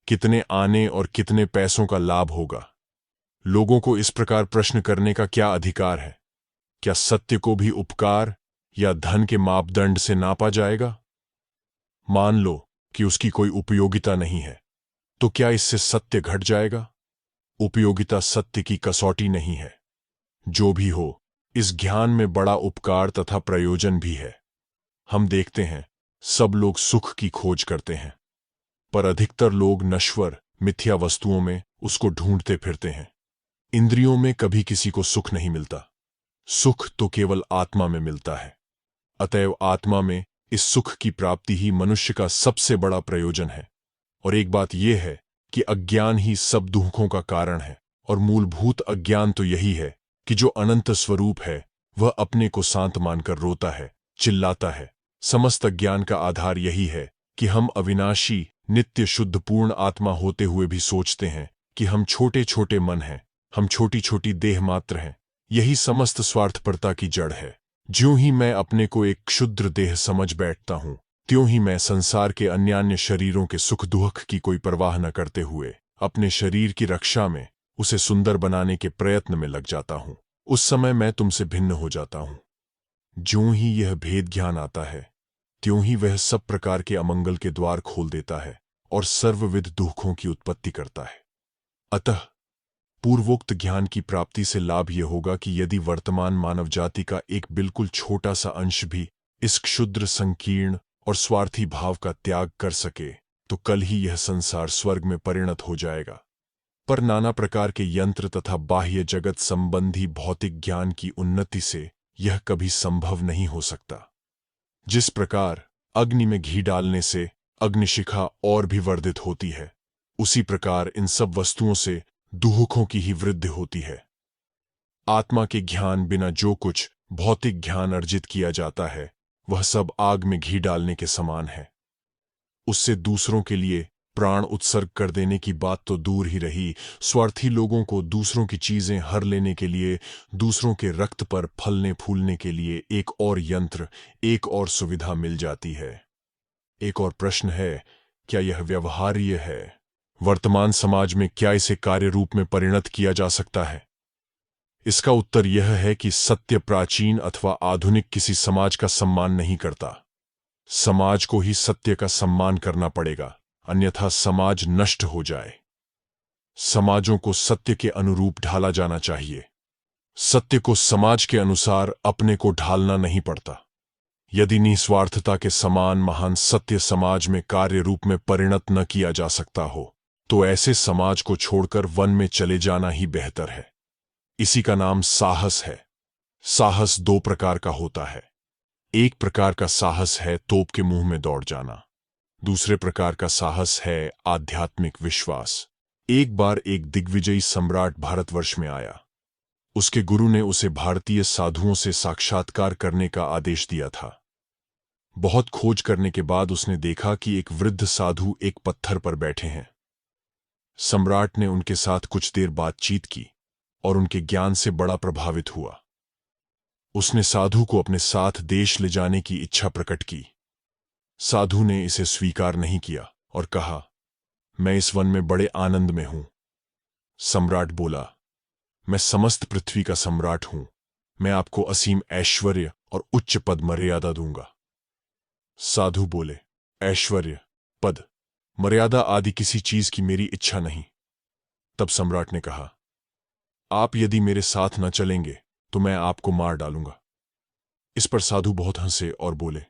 कितने आने और कितने पैसों का लाभ होगा। लोगों को इस प्रकार प्रश्न करने का क्या अधिकार है? क्या सत्य को भी उपकार या धन के मापदंड से नापा जाएगा? मान लो कि उसकी कोई उपयोगिता नहीं है, तो क्या इससे सत्य घट जाएगा? उपयोगिता सत्य की कसौटी नहीं है। जो भी हो, इस ज्ञान में बड़ा उपकार तथा प्रयोजन भी है। हम देखते हैं सब लोग सुख की खोज करते हैं, पर अधिकतर लोग नश्वर मिथ्या वस्तुओं में उसको ढूंढते फिरते हैं। इंद्रियों में कभी किसी को सुख नहीं मिलता। सुख तो केवल आत्मा में मिलता है। अतएव आत्मा में इस सुख की प्राप्ति ही मनुष्य का सबसे बड़ा प्रयोजन है। और एक बात यह है कि अज्ञान ही सब दुखों का कारण है, और मूलभूत अज्ञान तो यही है कि जो अनंत स्वरूप है वह अपने को शांत मानकर रोता है, चिल्लाता है। समस्त अज्ञान का आधार यही है कि हम अविनाशी नित्य शुद्ध पूर्ण आत्मा होते हुए भी सोचते हैं कि हम छोटे छोटे मन हैं, हम छोटी छोटी देह मात्र हैं। यही समस्त स्वार्थपरता की जड़ है। ज्यों ही मैं अपने को एक क्षुद्र देह समझ बैठता हूं, त्यों ही मैं संसार के अन्यान्य शरीरों के सुख दुख की कोई परवाह न करते हुए अपने शरीर की रक्षा में, उसे सुंदर बनाने के प्रयत्न में लग जाता हूं। उस समय मैं तुमसे भिन्न हो जाता हूं। ज्यों ही यह भेद ज्ञान आता है, त्यों ही वह सब प्रकार के अमंगल के द्वार खोल देता है और सर्वविध दुखों की उत्पत्ति करता है। अतः पूर्वोक्त ज्ञान की प्राप्ति से लाभ यह होगा कि यदि वर्तमान मानव जाति का एक बिल्कुल छोटा सा अंश भी इस क्षुद्र संकीर्ण और स्वार्थी भाव का त्याग कर सके, तो कल ही यह संसार स्वर्ग में परिणत हो जाएगा। पर नाना प्रकार के यंत्र तथा बाह्य जगत संबंधी भौतिक ज्ञान की उन्नति से यह कभी संभव नहीं हो सकता। जिस प्रकार अग्नि में घी डालने से अग्निशिखा और भी वर्धित होती है, उसी प्रकार इन सब वस्तुओं से दुहुखों की ही वृद्धि होती है। आत्मा के ज्ञान बिना जो कुछ भौतिक ज्ञान अर्जित किया जाता है, वह सब आग में घी डालने के समान है। उससे दूसरों के लिए प्राण उत्सर्ग कर देने की बात तो दूर ही रही, स्वार्थी लोगों को दूसरों की चीजें हर लेने के लिए, दूसरों के रक्त पर फलने फूलने के लिए एक और यंत्र, एक और सुविधा मिल जाती है। एक और प्रश्न है, क्या यह व्यवहार्य है? वर्तमान समाज में क्या इसे कार्य रूप में परिणत किया जा सकता है? इसका उत्तर यह है कि सत्य प्राचीन अथवा आधुनिक किसी समाज का सम्मान नहीं करता। समाज को ही सत्य का सम्मान करना पड़ेगा, अन्यथा समाज नष्ट हो जाए। समाजों को सत्य के अनुरूप ढाला जाना चाहिए। सत्य को समाज के अनुसार अपने को ढालना नहीं पड़ता। यदि निस्वार्थता के समान महान सत्य समाज में कार्य रूप में परिणत न किया जा सकता हो, तो ऐसे समाज को छोड़कर वन में चले जाना ही बेहतर है। इसी का नाम साहस है। साहस दो प्रकार का होता है। एक प्रकार का साहस है तोप के मुंह में दौड़ जाना। दूसरे प्रकार का साहस है आध्यात्मिक विश्वास। एक बार एक दिग्विजयी सम्राट भारतवर्ष में आया। उसके गुरु ने उसे भारतीय साधुओं से साक्षात्कार करने का आदेश दिया था। बहुत खोज करने के बाद उसने देखा कि एक वृद्ध साधु एक पत्थर पर बैठे हैं। सम्राट ने उनके साथ कुछ देर बातचीत की और उनके ज्ञान से बड़ा प्रभावित हुआ। उसने साधु को अपने साथ देश ले जाने की इच्छा प्रकट की। साधु ने इसे स्वीकार नहीं किया और कहा, मैं इस वन में बड़े आनंद में हूं। सम्राट बोला, मैं समस्त पृथ्वी का सम्राट हूं। मैं आपको असीम ऐश्वर्य और उच्च पद मर्यादा दूंगा। साधु बोले, ऐश्वर्य, पद, मर्यादा आदि किसी चीज की मेरी इच्छा नहीं। तब सम्राट ने कहा, आप यदि मेरे साथ न चलेंगे तो मैं आपको मार डालूंगा। इस पर साधु बहुत हंसे और बोले,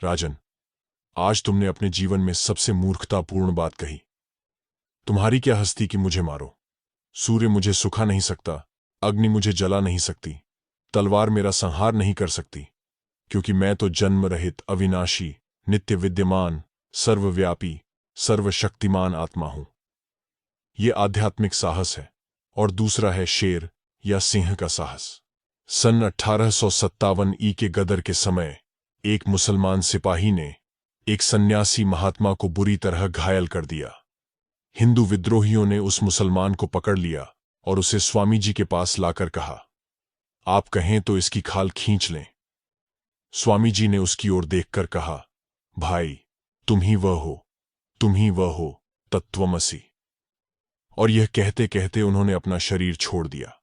राजन, आज तुमने अपने जीवन में सबसे मूर्खतापूर्ण बात कही। तुम्हारी क्या हस्ती कि मुझे मारो? सूर्य मुझे सुखा नहीं सकता, अग्नि मुझे जला नहीं सकती, तलवार मेरा संहार नहीं कर सकती, क्योंकि मैं तो जन्म रहित, अविनाशी, नित्य विद्यमान, सर्वव्यापी, सर्वशक्तिमान आत्मा हूं। यह आध्यात्मिक साहस है। और दूसरा है शेर या सिंह का साहस। सन 1857 के गदर के समय एक मुसलमान सिपाही ने एक सन्यासी महात्मा को बुरी तरह घायल कर दिया। हिंदू विद्रोहियों ने उस मुसलमान को पकड़ लिया और उसे स्वामी जी के पास लाकर कहा, आप कहें तो इसकी खाल खींच लें। स्वामी जी ने उसकी ओर देखकर कहा, भाई, तुम ही वह हो, तुम ही वह हो, तत्वमसि। और यह कहते कहते उन्होंने अपना शरीर छोड़ दिया।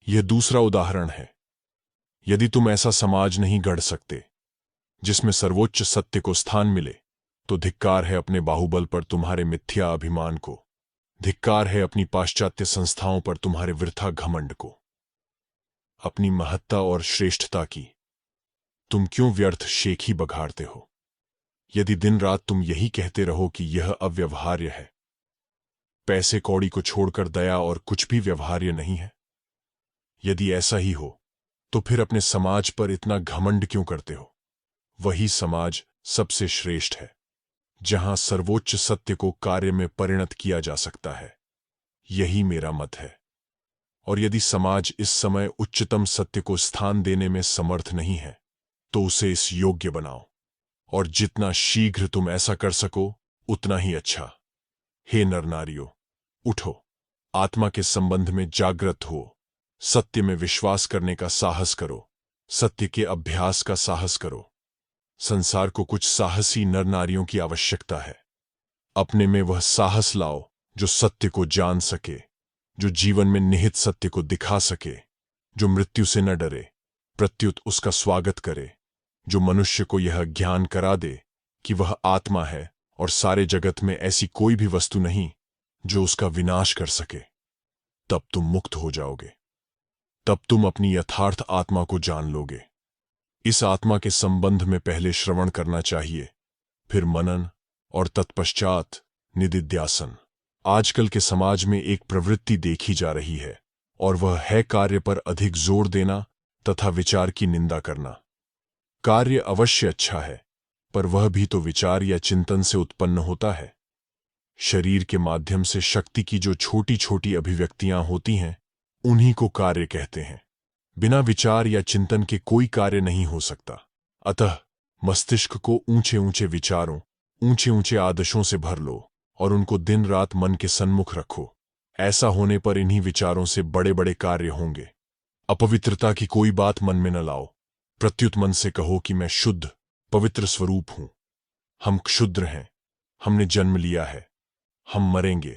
यह दूसरा उदाहरण है। यदि तुम ऐसा समाज नहीं गढ़ सकते जिसमें सर्वोच्च सत्य को स्थान मिले, तो धिक्कार है अपने बाहुबल पर तुम्हारे मिथ्या अभिमान को, धिक्कार है अपनी पाश्चात्य संस्थाओं पर तुम्हारे वृथा घमंड को, अपनी महत्ता और श्रेष्ठता की तुम क्यों व्यर्थ शेख ही बघाड़ते हो? यदि दिन रात तुम यही कहते रहो कि यह अव्यवहार्य है, पैसे कौड़ी को छोड़कर दया और कुछ भी व्यवहार्य नहीं है, यदि ऐसा ही हो तो फिर अपने समाज पर इतना घमंड क्यों करते हो? वही समाज सबसे श्रेष्ठ है जहां सर्वोच्च सत्य को कार्य में परिणत किया जा सकता है। यही मेरा मत है। और यदि समाज इस समय उच्चतम सत्य को स्थान देने में समर्थ नहीं है, तो उसे इस योग्य बनाओ, और जितना शीघ्र तुम ऐसा कर सको उतना ही अच्छा। हे नर नारियों, उठो, आत्मा के संबंध में जागृत हो, सत्य में विश्वास करने का साहस करो, सत्य के अभ्यास का साहस करो। संसार को कुछ साहसी नर नारियों की आवश्यकता है। अपने में वह साहस लाओ जो सत्य को जान सके, जो जीवन में निहित सत्य को दिखा सके, जो मृत्यु से न डरे, प्रत्युत उसका स्वागत करे, जो मनुष्य को यह ज्ञान करा दे कि वह आत्मा है और सारे जगत में ऐसी कोई भी वस्तु नहीं जो उसका विनाश कर सके। तब तुम मुक्त हो जाओगे। तब तुम अपनी यथार्थ आत्मा को जान लोगे। इस आत्मा के संबंध में पहले श्रवण करना चाहिए, फिर मनन और तत्पश्चात निदिध्यासन। आजकल के समाज में एक प्रवृत्ति देखी जा रही है, और वह है कार्य पर अधिक जोर देना तथा विचार की निंदा करना। कार्य अवश्य अच्छा है, पर वह भी तो विचार या चिंतन से उत्पन्न होता है। शरीर के माध्यम से शक्ति की जो छोटी छोटी अभिव्यक्तियां होती हैं, उन्हीं को कार्य कहते हैं। बिना विचार या चिंतन के कोई कार्य नहीं हो सकता। अतः मस्तिष्क को ऊंचे ऊंचे विचारों, ऊंचे ऊंचे आदर्शों से भर लो और उनको दिन रात मन के सन्मुख रखो। ऐसा होने पर इन्हीं विचारों से बड़े बड़े कार्य होंगे। अपवित्रता की कोई बात मन में न लाओ। प्रत्युत मन से कहो कि मैं शुद्ध, पवित्र स्वरूप हूं। हम क्षुद्र हैं, हमने जन्म लिया है, हम मरेंगे।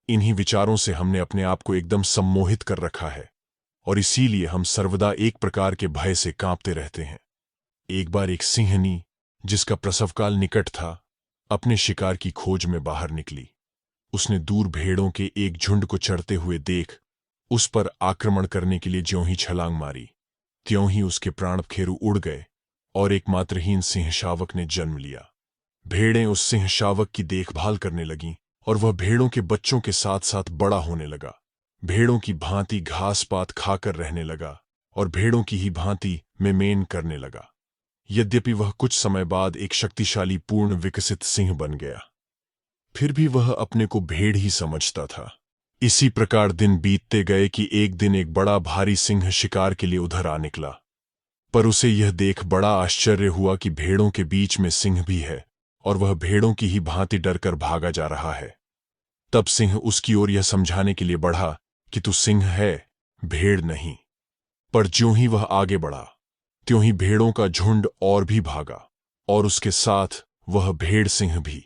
इन्हीं विचारों से हमने अपने आप को एकदम सम्मोहित कर रखा है और इसीलिए हम सर्वदा एक प्रकार के भय से कांपते रहते हैं। एक बार एक सिंहनी, जिसका प्रसवकाल निकट था, अपने शिकार की खोज में बाहर निकली। उसने दूर भेड़ों के एक झुंड को चढ़ते हुए देख उस पर आक्रमण करने के लिए ज्यों ही छलांग मारी, त्यों ही उसके प्राणखेरु उड़ गए और एक मात्रहीन सिंह शावक ने जन्म लिया। भेड़ें उस सिंह शावक की देखभाल करने लगीं और वह भेड़ों के बच्चों के साथ साथ बड़ा होने लगा। भेड़ों की भांति घास पात खाकर रहने लगा और भेड़ों की ही भांति मेमेन करने लगा। यद्यपि वह कुछ समय बाद एक शक्तिशाली पूर्ण विकसित सिंह बन गया, फिर भी वह अपने को भेड़ ही समझता था। इसी प्रकार दिन बीतते गए कि एक दिन एक बड़ा भारी सिंह शिकार के लिए उधर आ निकला, पर उसे यह देख बड़ा आश्चर्य हुआ कि भेड़ों के बीच में सिंह भी है और वह भेड़ों की ही भांति डरकर भागा जा रहा है। तब सिंह उसकी ओर यह समझाने के लिए बढ़ा कि तू सिंह है, भेड़ नहीं। पर ज्यों ही वह आगे बढ़ा, त्यों ही भेड़ों का झुंड और भी भागा और उसके साथ वह भेड़ सिंह भी।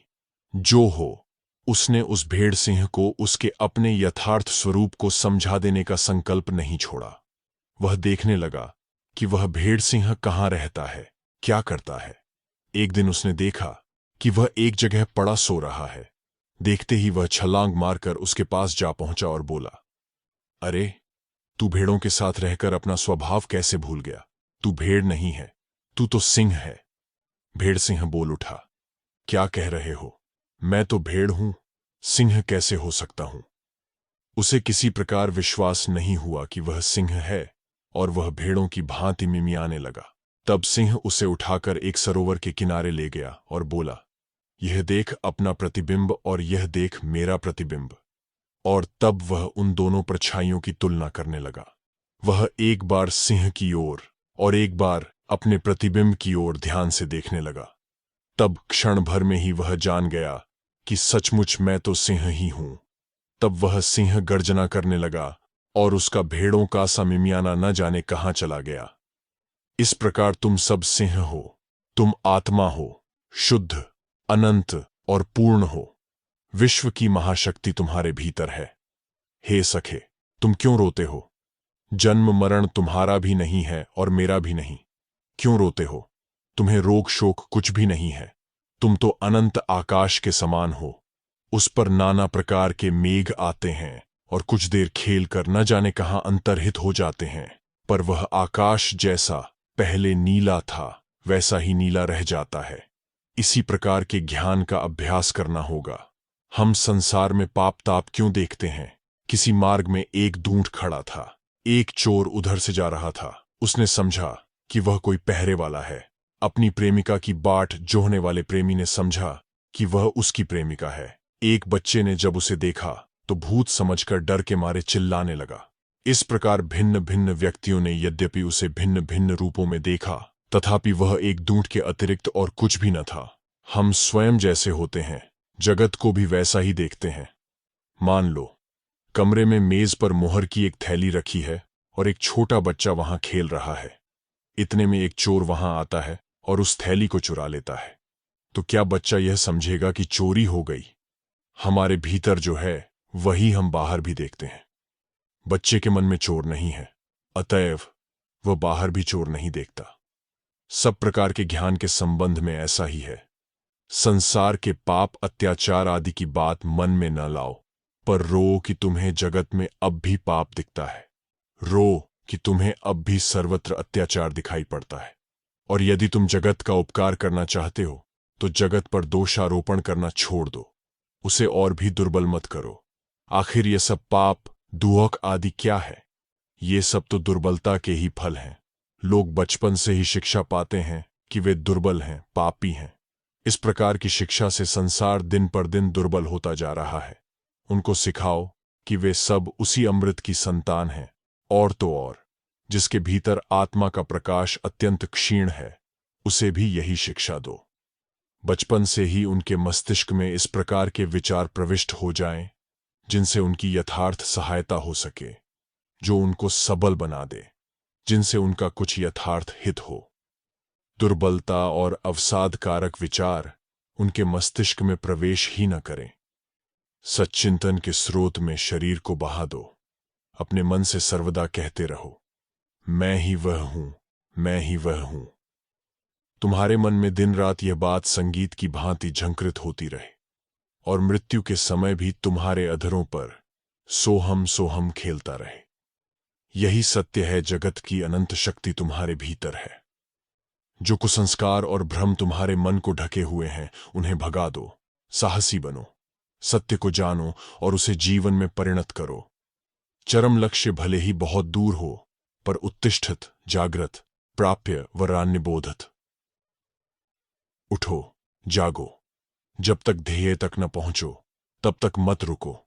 जो हो, उसने उस भेड़ सिंह को उसके अपने यथार्थ स्वरूप को समझा देने का संकल्प नहीं छोड़ा। वह देखने लगा कि वह भेड़ सिंह कहाँ रहता है, क्या करता है। एक दिन उसने देखा कि वह एक जगह पड़ा सो रहा है। देखते ही वह छलांग मारकर उसके पास जा पहुंचा और बोला, अरे, तू भेड़ों के साथ रहकर अपना स्वभाव कैसे भूल गया? तू भेड़ नहीं है, तू तो सिंह है। भेड़ सिंह बोल उठा, क्या कह रहे हो? मैं तो भेड़ हूं, सिंह कैसे हो सकता हूं? उसे किसी प्रकार विश्वास नहीं हुआ कि वह सिंह है और वह भेड़ों की भांति मिमियाने लगा। तब सिंह उसे उठाकर एक सरोवर के किनारे ले गया और बोला, यह देख अपना प्रतिबिंब और यह देख मेरा प्रतिबिंब। और तब वह उन दोनों परछाइयों की तुलना करने लगा। वह एक बार सिंह की ओर और एक बार अपने प्रतिबिंब की ओर ध्यान से देखने लगा। तब क्षण भर में ही वह जान गया कि सचमुच मैं तो सिंह ही हूं। तब वह सिंह गर्जना करने लगा और उसका भेड़ों का सा मिमियाना न जाने कहां चला गया। इस प्रकार तुम सब सिंह हो, तुम आत्मा हो, शुद्ध, अनंत और पूर्ण हो। विश्व की महाशक्ति तुम्हारे भीतर है। हे सखे, तुम क्यों रोते हो? जन्म मरण तुम्हारा भी नहीं है और मेरा भी नहीं। क्यों रोते हो? तुम्हें रोग शोक कुछ भी नहीं है। तुम तो अनंत आकाश के समान हो। उस पर नाना प्रकार के मेघ आते हैं और कुछ देर खेल कर न जाने कहां अंतर्हित हो जाते हैं, पर वह आकाश जैसा पहले नीला था वैसा ही नीला रह जाता है। इसी प्रकार के ज्ञान का अभ्यास करना होगा। हम संसार में पाप ताप क्यों देखते हैं? किसी मार्ग में एक ढूंढ खड़ा था। एक चोर उधर से जा रहा था। उसने समझा कि वह कोई पहरे वाला है। अपनी प्रेमिका की बाट जोहने वाले प्रेमी ने समझा कि वह उसकी प्रेमिका है। एक बच्चे ने जब उसे देखा तो भूत समझकर डर के मारे चिल्लाने लगा। इस प्रकार भिन्न भिन्न व्यक्तियों ने यद्यपि उसे भिन्न भिन्न रूपों में देखा, तथापि वह एक ढूंढ के अतिरिक्त और कुछ भी न था। हम स्वयं जैसे होते हैं, जगत को भी वैसा ही देखते हैं। मान लो, कमरे में मेज पर मोहर की एक थैली रखी है और एक छोटा बच्चा वहां खेल रहा है। इतने में एक चोर वहां आता है और उस थैली को चुरा लेता है। तो क्या बच्चा यह समझेगा कि चोरी हो गई? हमारे भीतर जो है वही हम बाहर भी देखते हैं। बच्चे के मन में चोर नहीं है, अतएव वह बाहर भी चोर नहीं देखता। सब प्रकार के ज्ञान के संबंध में ऐसा ही है। संसार के पाप अत्याचार आदि की बात मन में न लाओ, पर रो कि तुम्हें जगत में अब भी पाप दिखता है। रो कि तुम्हें अब भी सर्वत्र अत्याचार दिखाई पड़ता है। और यदि तुम जगत का उपकार करना चाहते हो तो जगत पर दोषारोपण करना छोड़ दो, उसे और भी दुर्बल मत करो। आखिर ये सब पाप दुहक आदि क्या है? ये सब तो दुर्बलता के ही फल हैं। लोग बचपन से ही शिक्षा पाते हैं कि वे दुर्बल हैं, पापी हैं। इस प्रकार की शिक्षा से संसार दिन पर दिन दुर्बल होता जा रहा है। उनको सिखाओ कि वे सब उसी अमृत की संतान हैं, और तो और जिसके भीतर आत्मा का प्रकाश अत्यंत क्षीण है, उसे भी यही शिक्षा दो। बचपन से ही उनके मस्तिष्क में इस प्रकार के विचार प्रविष्ट हो जाएं, जिनसे उनकी यथार्थ सहायता हो सके, जो उनको सबल बना दे, जिनसे उनका कुछ यथार्थ हित हो। दुर्बलता और अवसादकारक विचार उनके मस्तिष्क में प्रवेश ही न करें। सच्चिंतन के स्रोत में शरीर को बहा दो। अपने मन से सर्वदा कहते रहो, मैं ही वह हूं, मैं ही वह हूं। तुम्हारे मन में दिन रात यह बात संगीत की भांति झंकृत होती रहे, और मृत्यु के समय भी तुम्हारे अधरों पर सोहम सोहम खेलता रहे। यही सत्य है, जगत की अनंत शक्ति तुम्हारे भीतर है। जो कुसंस्कार और भ्रम तुम्हारे मन को ढके हुए हैं, उन्हें भगा दो। साहसी बनो, सत्य को जानो और उसे जीवन में परिणत करो। चरम लक्ष्य भले ही बहुत दूर हो, पर उत्तिष्ठत, जागृत, प्राप्य वरान्यबोधत। उठो, जागो। जब तक ध्येय तक न पहुंचो, तब तक मत रुको।